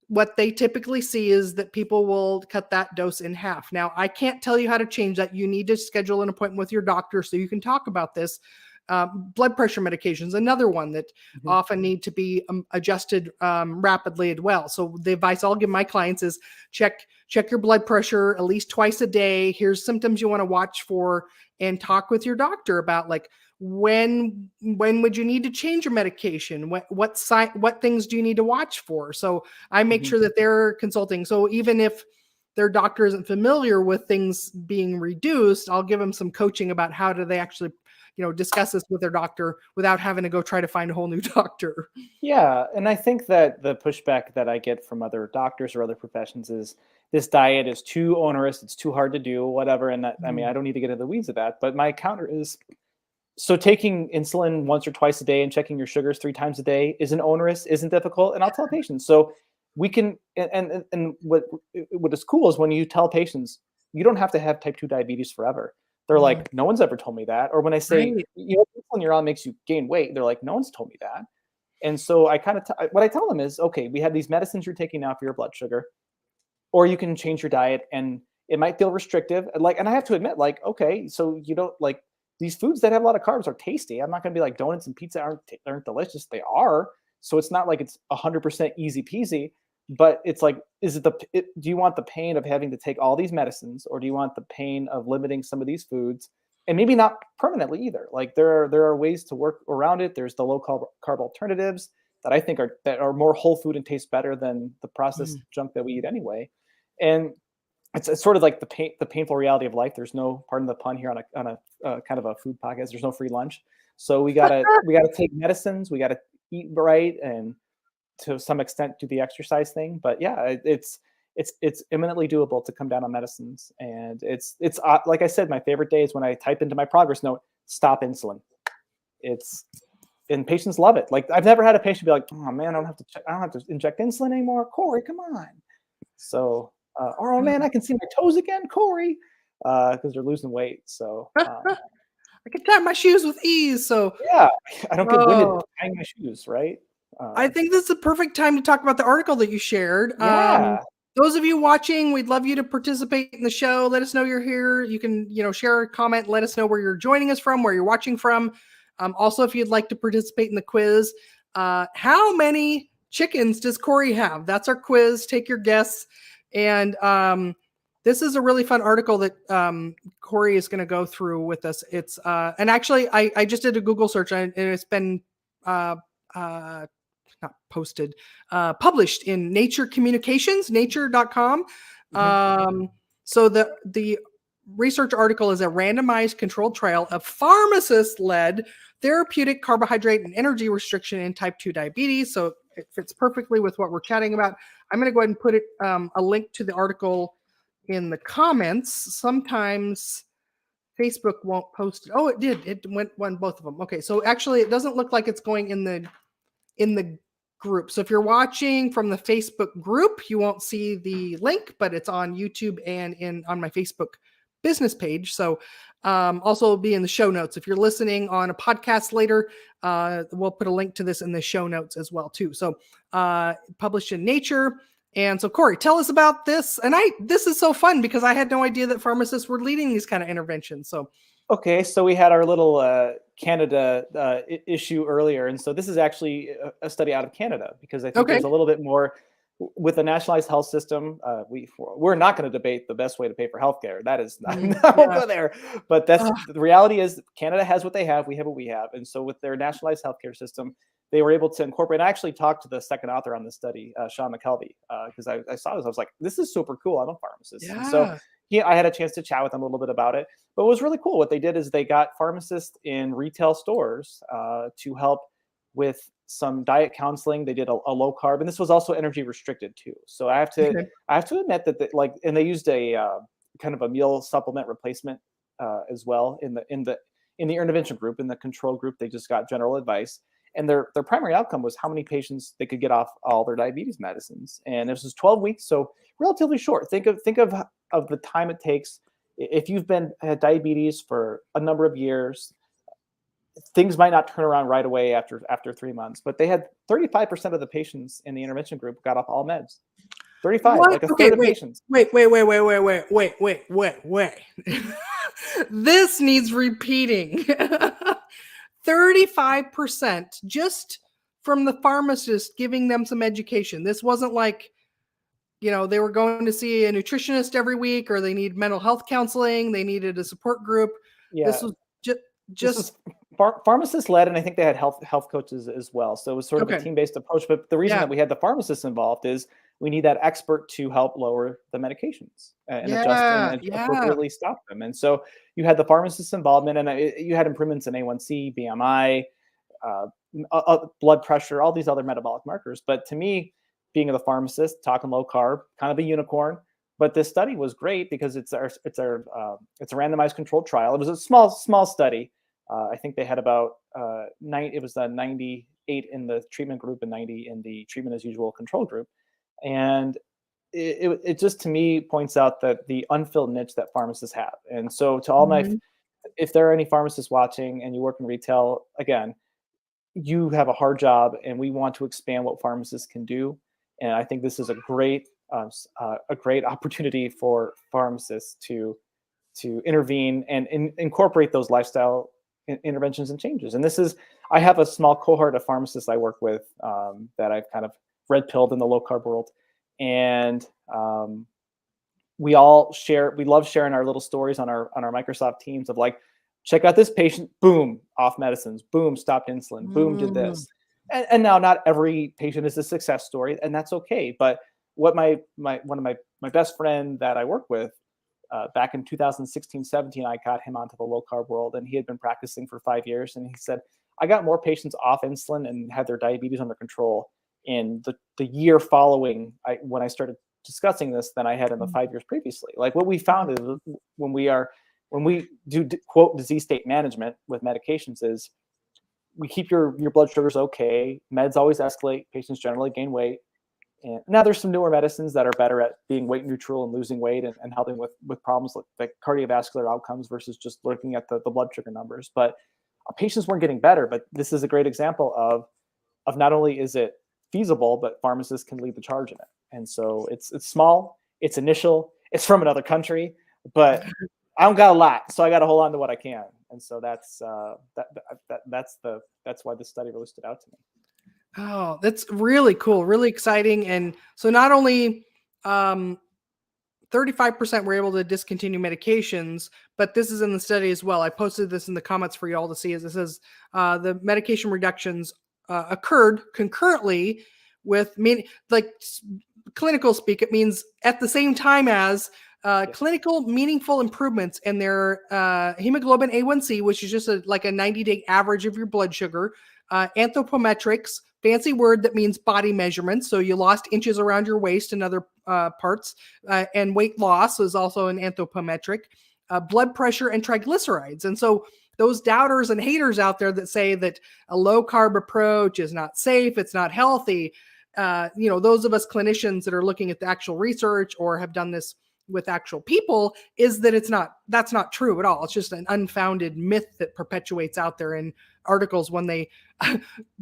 what they typically see is that people will cut that dose in half. Now, I can't tell you how to change that. You need to schedule an appointment with your doctor so you can talk about this. Blood pressure medications, another one that often need to be adjusted rapidly as well. So the advice I'll give my clients is check your blood pressure at least twice a day. Here's symptoms you want to watch for, and talk with your doctor about like when would you need to change your medication? What things do you need to watch for? So I make sure that they're consulting. So even if their doctor isn't familiar with things being reduced, I'll give them some coaching about how do they actually discuss this with their doctor without having to go try to find a whole new doctor. Yeah. And I think that the pushback that I get from other doctors or other professions is this diet is too onerous. It's too hard to do, whatever. And that, I mean, I don't need to get into the weeds of that, but my counter is, so taking insulin once or twice a day and checking your sugars 3 times a day isn't onerous, isn't difficult. And I'll tell patients, so we can, and what is cool is when you tell patients, you don't have to have type 2 diabetes forever. They're like, no one's ever told me that. Or when I say, insulin you're on makes you gain weight, they're like, no one's told me that. And so I kind of, what I tell them is, okay, we have these medicines you're taking now for your blood sugar, or you can change your diet and it might feel restrictive. And I have to admit, like, okay, so you don't like these foods that have a lot of carbs are tasty. I'm not going to be like donuts and pizza aren't delicious. They are. So it's not like it's 100% easy peasy. But it's like, do you want the pain of having to take all these medicines, or do you want the pain of limiting some of these foods, and maybe not permanently either? Like there are ways to work around it. There's the low carb alternatives that I think are more whole food and taste better than the processed junk that we eat anyway. And it's sort of like the painful reality of life. There's no, pardon the pun here, on a kind of a food podcast, there's no free lunch. So we gotta take medicines. We gotta eat right, and to some extent do the exercise thing. But yeah, it's eminently doable to come down on medicines. And it's like I said, my favorite day is when I type into my progress note, stop insulin. And patients love it. Like I've never had a patient be like, oh man, I don't have to inject insulin anymore. Cory, come on. So, oh man, I can see my toes again, Cory, because they're losing weight. So I can tie my shoes with ease. So yeah, I don't get winded tying my shoes, right? I think this is the perfect time to talk about the article that you shared. Yeah. Those of you watching, we'd love you to participate in the show. Let us know you're here. You can, share a comment. Let us know where you're joining us from, where you're watching from. Also, if you'd like to participate in the quiz, how many chickens does Cory have? That's our quiz. Take your guess. And this is a really fun article that Cory is going to go through with us. It's and actually, I just did a Google search, and it's been not posted, published in Nature Communications, nature.com. So the research article is a randomized controlled trial of pharmacist-led therapeutic carbohydrate and energy restriction in type 2 diabetes. So it fits perfectly with what we're chatting about. I'm going to go ahead and put a link to the article in the comments. Sometimes Facebook won't post it. Oh, it did. It went both of them. Okay, so actually it doesn't look like it's going in the group. So if you're watching from the Facebook group, you won't see the link, but it's on YouTube and on my Facebook business page. So also it'll be in the show notes. If you're listening on a podcast later, we'll put a link to this in the show notes as well too. So published in Nature. And so Cory, tell us about this. And this is so fun because I had no idea that pharmacists were leading these kind of interventions. So okay, so we had our little Canada issue earlier, and so this is actually a study out of Canada, because I think there's a little bit more with a nationalized health system. We're not going to debate the best way to pay for healthcare. That is not, won't go there. But that's the reality is Canada has what they have. We have what we have, and so with their nationalized healthcare system, they were able to incorporate. I actually talked to the second author on this study, Sean McKelvey, because I saw this. I was like, this is super cool. I'm a pharmacist. And so I had a chance to chat with them a little bit about it. But what was really cool, what they did is they got pharmacists in retail stores to help with some diet counseling. They did a low carb, and this was also energy restricted too. So I have to admit that and they used a kind of a meal supplement replacement as well in the intervention group. In the control group, they just got general advice. And their primary outcome was how many patients they could get off all their diabetes medicines. And this was 12 weeks, so relatively short. Think of the time it takes. If you've had diabetes for a number of years, things might not turn around right away after 3 months. But they had 35% of the patients in the intervention group got off all meds. 35, what? like a third of patients. Wait. This needs repeating. 35% just from the pharmacist giving them some education. This wasn't like, they were going to see a nutritionist every week, or they need mental health counseling. They needed a support group. Yeah. This was just pharmacist led, and I think they had health coaches as well. So it was sort of a team-based approach. But the reason that we had the pharmacists involved is we need that expert to help lower the medications and adjust and appropriately stop them. And so you had the pharmacist involvement, and you had improvements in A1C, BMI, blood pressure, all these other metabolic markers. But to me, being the pharmacist, talking low carb, kind of a unicorn. But this study was great because it's a randomized controlled trial. It was a small study. I think they had about 98 in the treatment group and 90 in the treatment as usual control group. And it just, to me, points out that the unfilled niche that pharmacists have. And so to all if there are any pharmacists watching and you work in retail, again, you have a hard job, and we want to expand what pharmacists can do. And I think this is a great opportunity for pharmacists to intervene and incorporate those lifestyle interventions and changes. And I have a small cohort of pharmacists I work with that I've kind of red pilled in the low carb world. And we love sharing our little stories on our Microsoft Teams of like, check out this patient, boom, off medicines, boom, stopped insulin, boom, did this. And now not every patient is a success story, and that's okay. But what one of my best friend that I work with back in 2016, 17, I got him onto the low carb world, and he had been practicing for 5 years. And he said, I got more patients off insulin and had their diabetes under control in the year following when I started discussing this than I had in the 5 years previously. Like, what we found is when we do quote disease state management with medications is we keep your blood sugars okay. Meds always escalate. Patients generally gain weight. And now there's some newer medicines that are better at being weight neutral and losing weight and helping with problems like cardiovascular outcomes versus just looking at the blood sugar numbers. But our patients weren't getting better. But this is a great example of not only is it feasible, but pharmacists can lead the charge in it. And so it's small, it's initial, it's from another country, but I don't got a lot, so I got to hold on to what I can. And so that's why this study really stood out to me. Oh, that's really cool, really exciting. And so not only 35% were able to discontinue medications, but this is in the study as well. I posted this in the comments for you all to see. As it says, the medication reductions occurred concurrently with clinical speak. It means at the same time as clinical meaningful improvements in their hemoglobin A1C, which is just like a 90-day average of your blood sugar, anthropometrics, fancy word that means body measurements. So you lost inches around your waist and other parts, and weight loss is also an anthropometric, blood pressure and triglycerides. And so those doubters and haters out there that say that a low carb approach is not safe, it's not healthy, those of us clinicians that are looking at the actual research or have done this with actual people, is that that's not true at all. It's just an unfounded myth that perpetuates out there in articles when they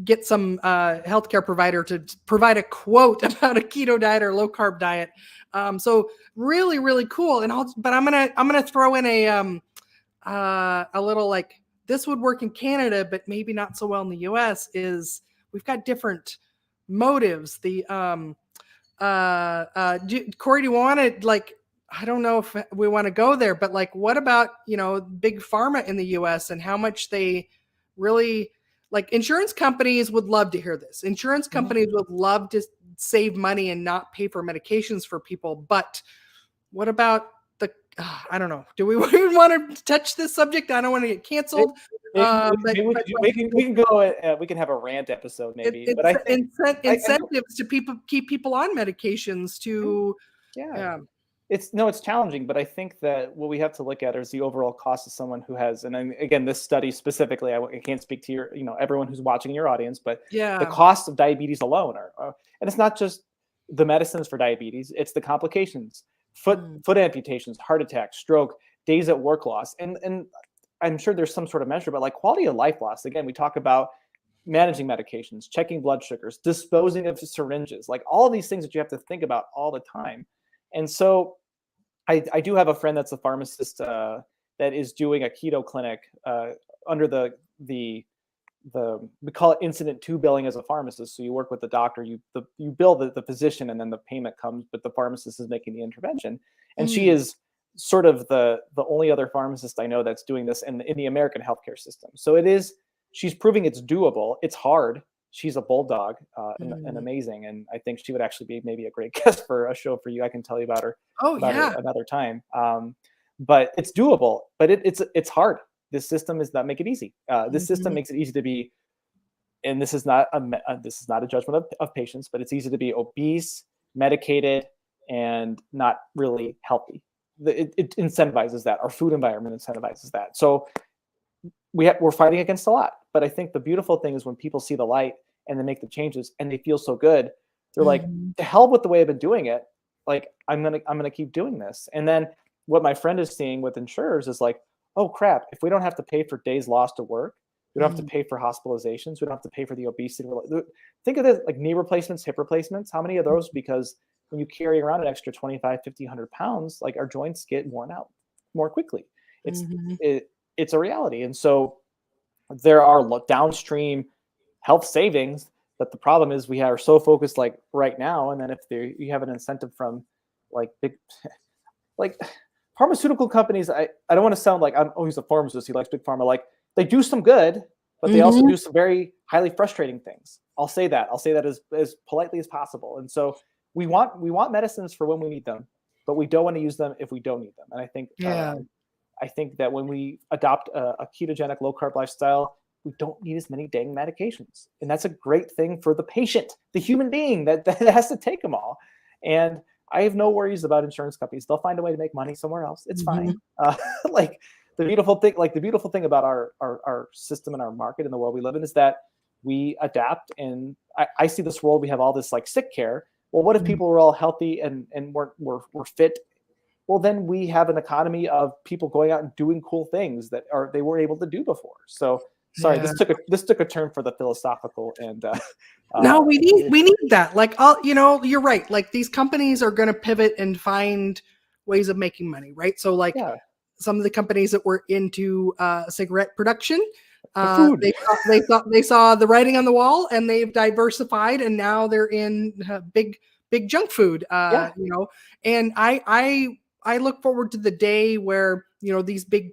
get some healthcare provider to provide a quote about a keto diet or low carb diet. So really, really cool. But I'm gonna throw in a little, like, this would work in Canada, but maybe not so well in the US, is we've got different motives. The Cory, do you want to, I don't know if we want to go there, but what about, big pharma in the US and how much they really like insurance companies would love to hear this. Insurance companies would love to save money and not pay for medications for people. But what about I don't know. Do we even want to touch this subject? I don't want to get canceled. Maybe we can go. We can have a rant episode, maybe. But I think incentives to keep people on medications to. Yeah. It's challenging, but I think that what we have to look at is the overall cost of someone who has, and again, this study specifically, I can't speak to your, everyone who's watching in your audience, but the cost of diabetes alone and it's not just the medicines for diabetes, it's the complications, foot amputations, heart attack, stroke, days at work loss. And I'm sure there's some sort of measure, but like quality of life loss, again, we talk about managing medications, checking blood sugars, disposing of syringes, like all of these things that you have to think about all the time. And so I do have a friend that's a pharmacist that is doing a keto clinic under we call it incident 2 billing as a pharmacist. So you work with the doctor, you bill the physician, and then the payment comes, but the pharmacist is making the intervention. And she is sort of the only other pharmacist I know that's doing this in the American healthcare system. So she's proving it's doable. It's hard. She's a bulldog and amazing. And I think she would actually be maybe a great guest for a show for you. I can tell you about her her another time. But it's doable, but it's hard. This system does not make it easy. This system makes it easy to be, and this is not a judgment of patients, but it's easy to be obese, medicated, and not really healthy. It incentivizes that. Our food environment incentivizes that. So we're fighting against a lot. But I think the beautiful thing is when people see the light and they make the changes and they feel so good, they're like, to hell with the way I've been doing it. Like, I'm gonna keep doing this. And then what my friend is seeing with insurers is like, oh crap, if we don't have to pay for days lost to work, we don't have to pay for hospitalizations, we don't have to pay for the obesity. Think of this, like knee replacements, hip replacements. How many of those? Because when you carry around an extra 25, 50, 100 pounds, like our joints get worn out more quickly. It's a reality. And so there are downstream health savings, but the problem is we are so focused like right now. And then if you have an incentive from like big, like pharmaceutical companies, I don't want to sound like he's a pharmacist, he likes big pharma. Like they do some good, but they also do some very highly frustrating things. I'll say that as politely as possible. And so we want medicines for when we need them, but we don't want to use them if we don't need them. And I think that when we adopt a ketogenic low carb lifestyle, we don't need as many dang medications. And that's a great thing for the patient, the human being that has to take them all. And I have no worries about insurance companies. They'll find a way to make money somewhere else. It's fine. Like the beautiful thing about our system and our market and the world we live in is that we adapt. And I see this world, we have all this like sick care. Well, what if people were all healthy and were fit? Well, then we have an economy of people going out and doing cool things that they weren't able to do before. So sorry, this took a turn for the philosophical and no, we need that. Like, you're right. Like these companies are going to pivot and find ways of making money, right? So like some of the companies that were into cigarette production, they saw the writing on the wall and they've diversified, and now they're in big junk food. And I look forward to the day where these big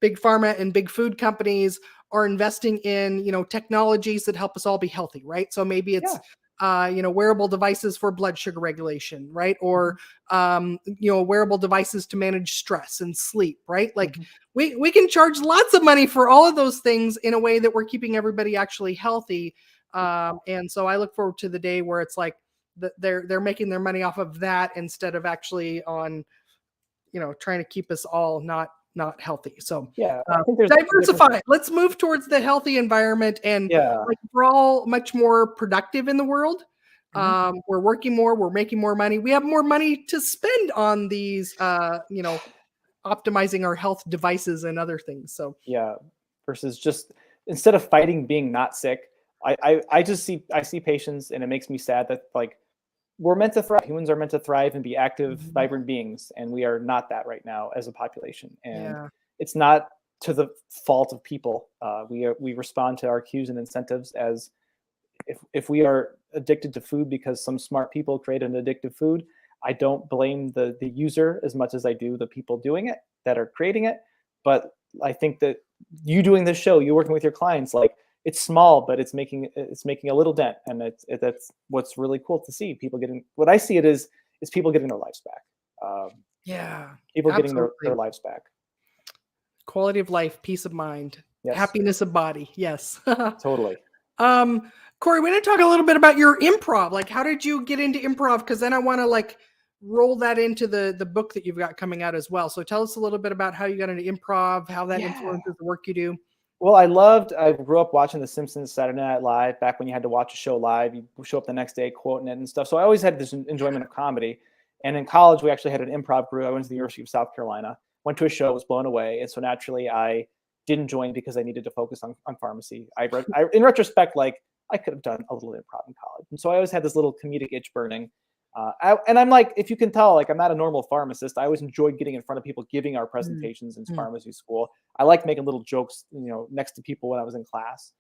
pharma and big food companies are investing in technologies that help us all be healthy, right? So maybe it's wearable devices for blood sugar regulation, right? Or wearable devices to manage stress and sleep, right? Like we can charge lots of money for all of those things in a way that we're keeping everybody actually healthy. And so I look forward to the day where it's like they're making their money off of that instead of actually on trying to keep us all not healthy. So I think there's diversify. Let's move towards the healthy environment, and like we're all much more productive in the world. We're working more, we're making more money, we have more money to spend on these optimizing our health devices and other things. So versus just instead of fighting being not sick, I see patients, and it makes me sad that like we're meant to thrive. Humans are meant to thrive and be active, vibrant beings, and we are not that right now as a population. And it's not to the fault of people. We respond to our cues and incentives as if we are addicted to food because some smart people create an addictive food. I don't blame the user as much as I do the people doing it that are creating it. But I think that you doing this show, you working with your clients, like it's small, but it's making a little dent, and that's what's really cool to see. People getting, what I see it is people getting their lives back. Yeah, People getting their absolutely. lives back. Quality of life, peace of mind, Yes. happiness of body. Yes. Totally. Cory, we didn't talk a little bit about your improv. Like, how did you get into improv? Because then I want to like roll that into the book that you've got coming out as well. So tell us a little bit about how you got into improv, how that influences the work you do. Well, I grew up watching The Simpsons, Saturday Night Live, back when you had to watch a show live. You show up the next day quoting it and stuff. So I always had this enjoyment of comedy. And in college, we actually had an improv group. I went to the University of South Carolina, went to a show, was blown away. And so naturally, I didn't join because I needed to focus on pharmacy. In retrospect, like, I could have done a little improv in college. And so I always had this little comedic itch burning. And I'm like, if you can tell, like, I'm not a normal pharmacist. I always enjoyed getting in front of people, giving our presentations in pharmacy school. I like making little jokes, next to people when I was in class.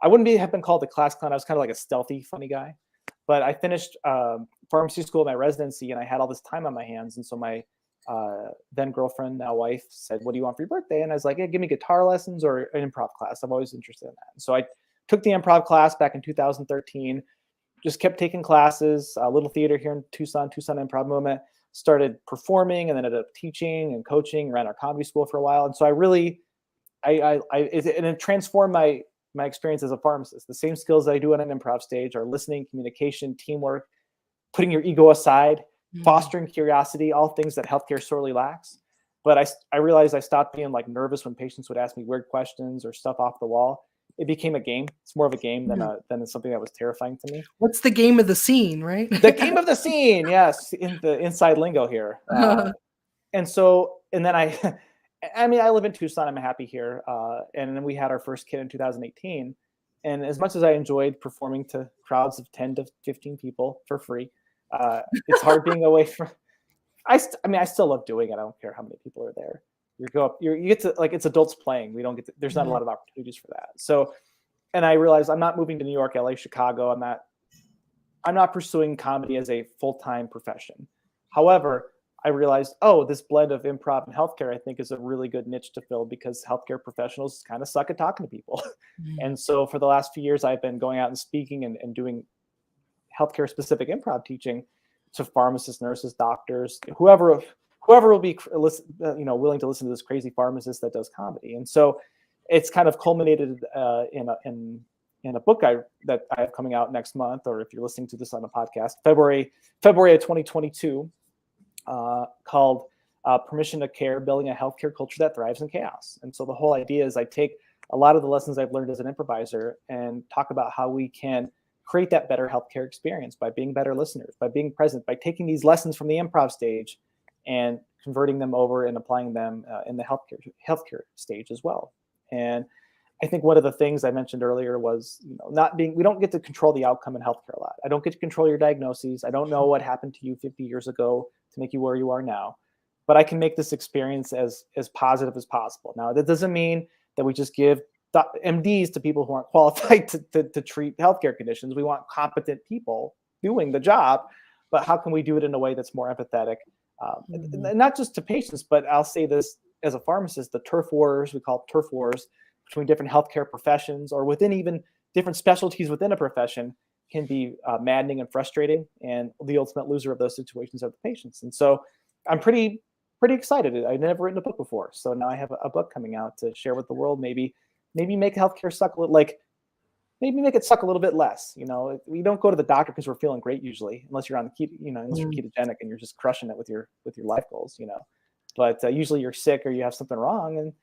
I wouldn't have been called the class clown. I was kind of like a stealthy, funny guy. But I finished pharmacy school, my residency, and I had all this time on my hands. And so my then girlfriend, now wife, said, "What do you want for your birthday?" And I was like, "Yeah, give me guitar lessons or an improv class. I'm always interested in that." And so I took the improv class back in 2013. Just kept taking classes, little theater here in Tucson Improv Movement, started performing, and then ended up teaching and coaching, ran our comedy school for a while. And so I really, it transformed my experience as a pharmacist. The same skills that I do on an improv stage are listening, communication, teamwork, putting your ego aside, fostering curiosity, all things that healthcare sorely lacks. But I realized I stopped being like nervous when patients would ask me weird questions or stuff off the wall. It became a game. It's more of a game than something that was terrifying to me. What's the game of the scene, right? The game of the scene, yes, in the inside lingo here. And then I live in Tucson. I'm happy here. And then we had our first kid in 2018. And as much as I enjoyed performing to crowds of 10 to 15 people for free, it's hard being away from. I still love doing it. I don't care how many people are there. You get to, like, it's adults playing. We don't get to, there's not a lot of opportunities for that. So, and I realized I'm not moving to New York, LA, Chicago. I'm not pursuing comedy as a full-time profession. However, I realized, this blend of improv and healthcare, I think, is a really good niche to fill, because healthcare professionals kind of suck at talking to people. And so for the last few years, I've been going out and speaking and doing healthcare specific improv teaching to pharmacists, nurses, doctors, whoever will be willing to listen to this crazy pharmacist that does comedy. And so it's kind of culminated in a book that I have coming out next month, or if you're listening to this on a podcast, February of 2022, called Permission to Care: Building a Healthcare Culture That Thrives in Chaos. And so the whole idea is I take a lot of the lessons I've learned as an improviser and talk about how we can create that better healthcare experience by being better listeners, by being present, by taking these lessons from the improv stage and converting them over and applying them in the healthcare stage as well. And I think one of the things I mentioned earlier was, we don't get to control the outcome in healthcare a lot. I don't get to control your diagnoses. I don't know what happened to you 50 years ago to make you where you are now, but I can make this experience as positive as possible. Now, that doesn't mean that we just give MDs to people who aren't qualified to treat healthcare conditions. We want competent people doing the job, but how can we do it in a way that's more empathetic? Not just to patients, but I'll say this as a pharmacist, the turf wars, we call it turf wars, between different healthcare professions or within even different specialties within a profession can be maddening and frustrating. And the ultimate loser of those situations are the patients. And so I'm pretty excited. I've never written a book before. So now I have a book coming out to share with the world, maybe make healthcare suck a little, maybe make it suck a little bit less. We don't go to the doctor because we're feeling great usually, unless you're on the unless you're ketogenic and you're just crushing it with your life goals, But usually you're sick or you have something wrong, and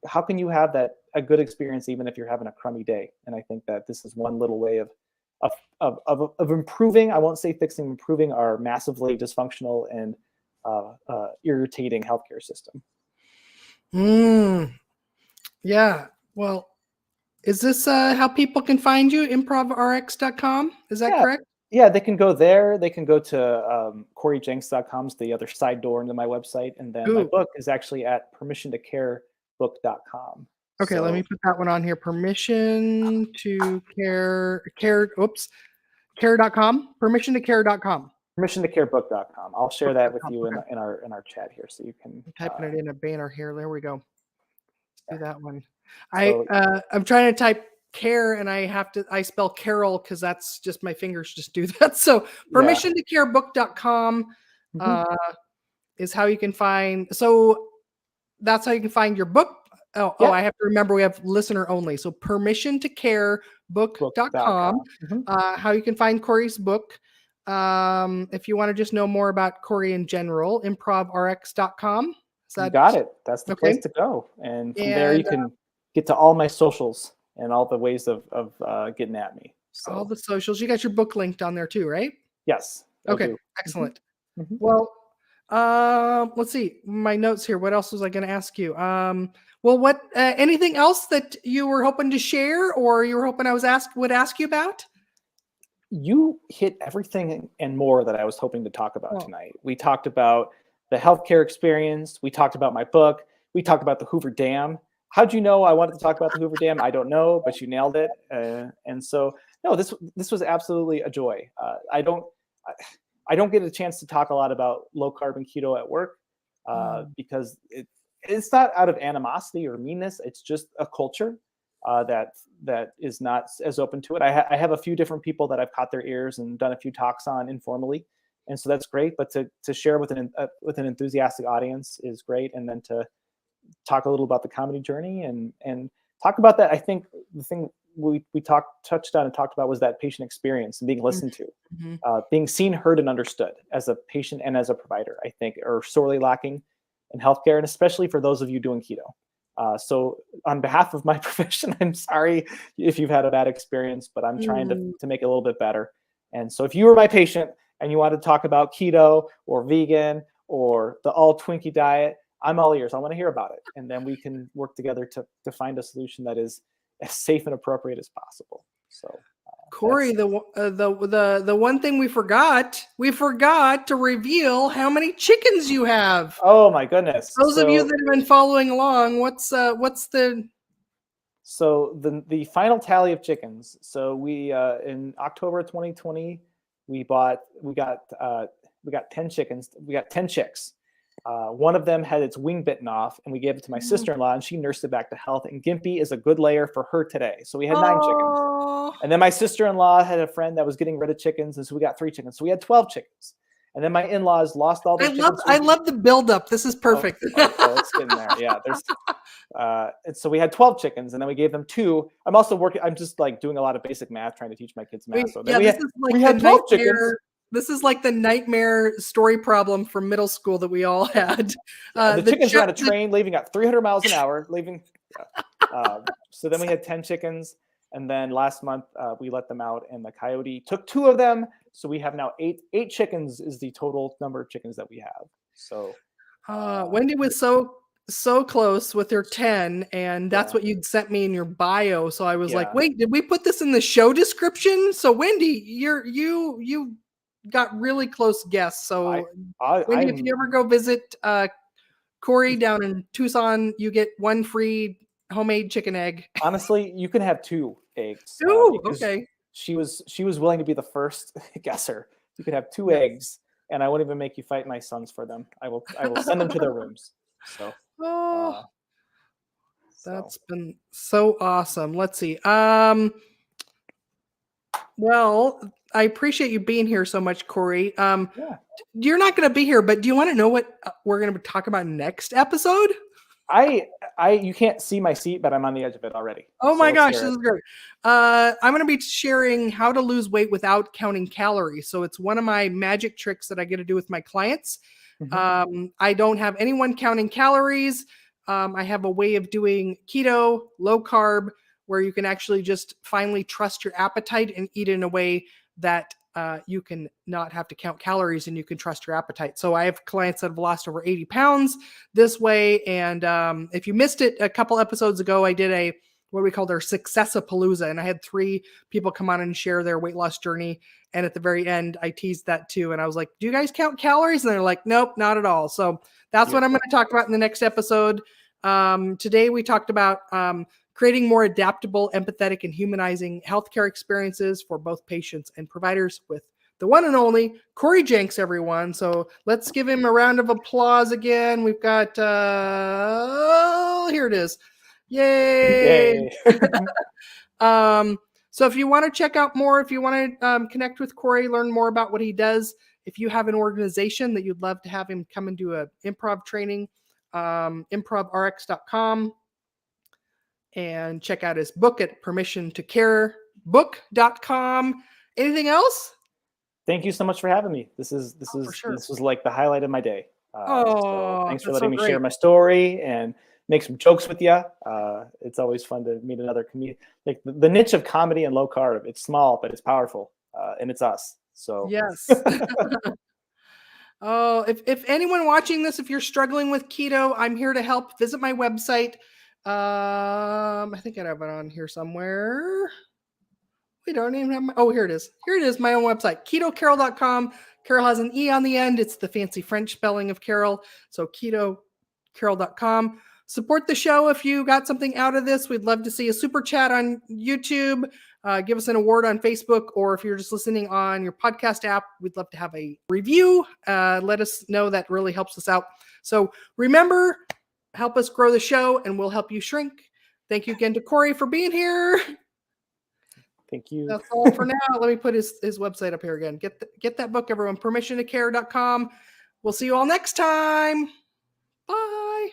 how can you have a good experience even if you're having a crummy day? And I think that this is one little way of improving. I won't say fixing, improving our massively dysfunctional and irritating healthcare system. Yeah. Well, is this how people can find you? ImprovRx.com? Is that correct? Yeah, they can go there. They can go to CoryJenks.com, is the other side door into my website. And then my book is actually at permissiontocarebook.com. Okay, let me put that one on here. Permission to care.com. Permissiontocare.com. Permissiontocarebook.com. I'll share that with you in our chat here, so you can. I'm typing it in a banner here. There we go. Let's do that one. I'm trying to type care, and I spell Carole because that's just my fingers just do that. So permissiontocarebook.com is how you can find. So that's how you can find your book. Oh, I have to remember we have listener only. So permissiontocarebook.com, how you can find Cory's book. If you want to just know more about Cory in general, improvrx.com. You got it. That's the place to go. And from there you can get to all my socials and all the ways of getting at me. So. All the socials. You got your book linked on there too, right? Yes. Okay. Excellent. Well, let's see my notes here. What else was I going to ask you? Well, what anything else that you were hoping to share, or you were hoping I would ask you about? You hit everything and more that I was hoping to talk about tonight. We talked about the healthcare experience. We talked about my book. We talked about the Hoover Dam. How'd you know I wanted to talk about the Hoover Dam? I don't know, but you nailed it. And so, no, this was absolutely a joy. I don't get a chance to talk a lot about low carb and keto at work because it's not out of animosity or meanness. It's just a culture that is not as open to it. I have a few different people that I've caught their ears and done a few talks on informally, and so that's great. But to share with an enthusiastic audience is great, and then to talk a little about the comedy journey and talk about that. I think the thing we touched on and talked about was that patient experience and being listened to, being seen, heard, and understood as a patient and as a provider. I think are sorely lacking in healthcare, and especially for those of you doing keto. So on behalf of my profession, I'm sorry if you've had a bad experience, but I'm trying to make it a little bit better. And so if you were my patient and you want to talk about keto or vegan or the all Twinkie diet, I'm all ears. I want to hear about it. And then we can work together to find a solution that is as safe and appropriate as possible. So Cory, the one thing we forgot to reveal how many chickens you have. Oh my goodness! Those of you that have been following along, what's the? So the final tally of chickens. So we in October 2020, we got 10 chickens. We got 10 chicks. One of them had its wing bitten off, and we gave it to my sister-in-law, and she nursed it back to health. And Gimpy is a good layer for her today. So we had 9 chickens. And then my sister-in-law had a friend that was getting rid of chickens, and so we got 3 chickens. So we had 12 chickens. And then my in-laws lost all their chickens. I love the build-up. This is perfect. Oh, it's getting there. Yeah. And so we had 12 chickens, and then we gave them 2. I'm just like doing a lot of basic math, trying to teach my kids math. So then we had 12 chickens. This is like the nightmare story problem from middle school that we all had. The chickens were on a train leaving at 300 miles an hour, so then we had 10 chickens. And then last month we let them out, and the coyote took 2 of them. So we have now 8 chickens is the total number of chickens that we have. So Wendy was so close with her 10, and that's what you'd sent me in your bio. So I was like, wait, did we put this in the show description? So Wendy, you got really close guess. So Wendy, if you ever go visit Cory down in Tucson, you get 1 free homemade chicken egg. Honestly, you can have 2 eggs. Okay. She was willing to be the first guesser. You could have 2 eggs, and I won't even make you fight my sons for them. I will send them to their rooms. So that's been so awesome. Let's see. Well, I appreciate you being here so much, Cory. You're not going to be here, but do you want to know what we're going to talk about next episode? You can't see my seat, but I'm on the edge of it already. Oh my gosh, this is great. I'm going to be sharing how to lose weight without counting calories. So it's one of my magic tricks that I get to do with my clients. I don't have anyone counting calories. I have a way of doing keto, low carb, where you can actually just finally trust your appetite and eat in a way that you can not have to count calories, and you can trust your appetite. So I have clients that have lost over 80 pounds this way. And if you missed it a couple episodes ago, I did what we called our Successapalooza, and I had 3 people come on and share their weight loss journey. And at the very end, I teased that too. And I was like, do you guys count calories? And they're like, nope, not at all. So that's what I'm going to talk about in the next episode. Today we talked about creating more adaptable, empathetic, and humanizing healthcare experiences for both patients and providers with the one and only Cory Jenks, everyone. So let's give him a round of applause again. We've got, here it is. Yay. So if you want to check out more, if you want to connect with Cory, learn more about what he does, if you have an organization that you'd love to have him come and do an improv training, improvrx.com, and check out his book at permissiontocarebook.com. Anything else? Thank you so much for having me. This was like the highlight of my day. So thanks for letting me share my story and make some jokes with you. It's always fun to meet another comedian. Like the niche of comedy and low carb, it's small, but it's powerful, and it's us. So yes. Oh, if anyone watching this, if you're struggling with keto, I'm here to help. Visit my website. I think I have it on here somewhere. We don't even have here it is. Here it is, my own website, ketocarole.com. Carole has an E on the end. It's the fancy French spelling of Carole. So ketocarole.com. Support the show if you got something out of this. We'd love to see a super chat on YouTube. Give us an award on Facebook, or if you're just listening on your podcast app, we'd love to have a review. Let us know. That really helps us out. So remember, help us grow the show and we'll help you shrink. Thank you again to Cory for being here. Thank you. That's all for now. Let me put his website up here again. Get that book, everyone. permissiontocare.com. We'll see you all next time. Bye.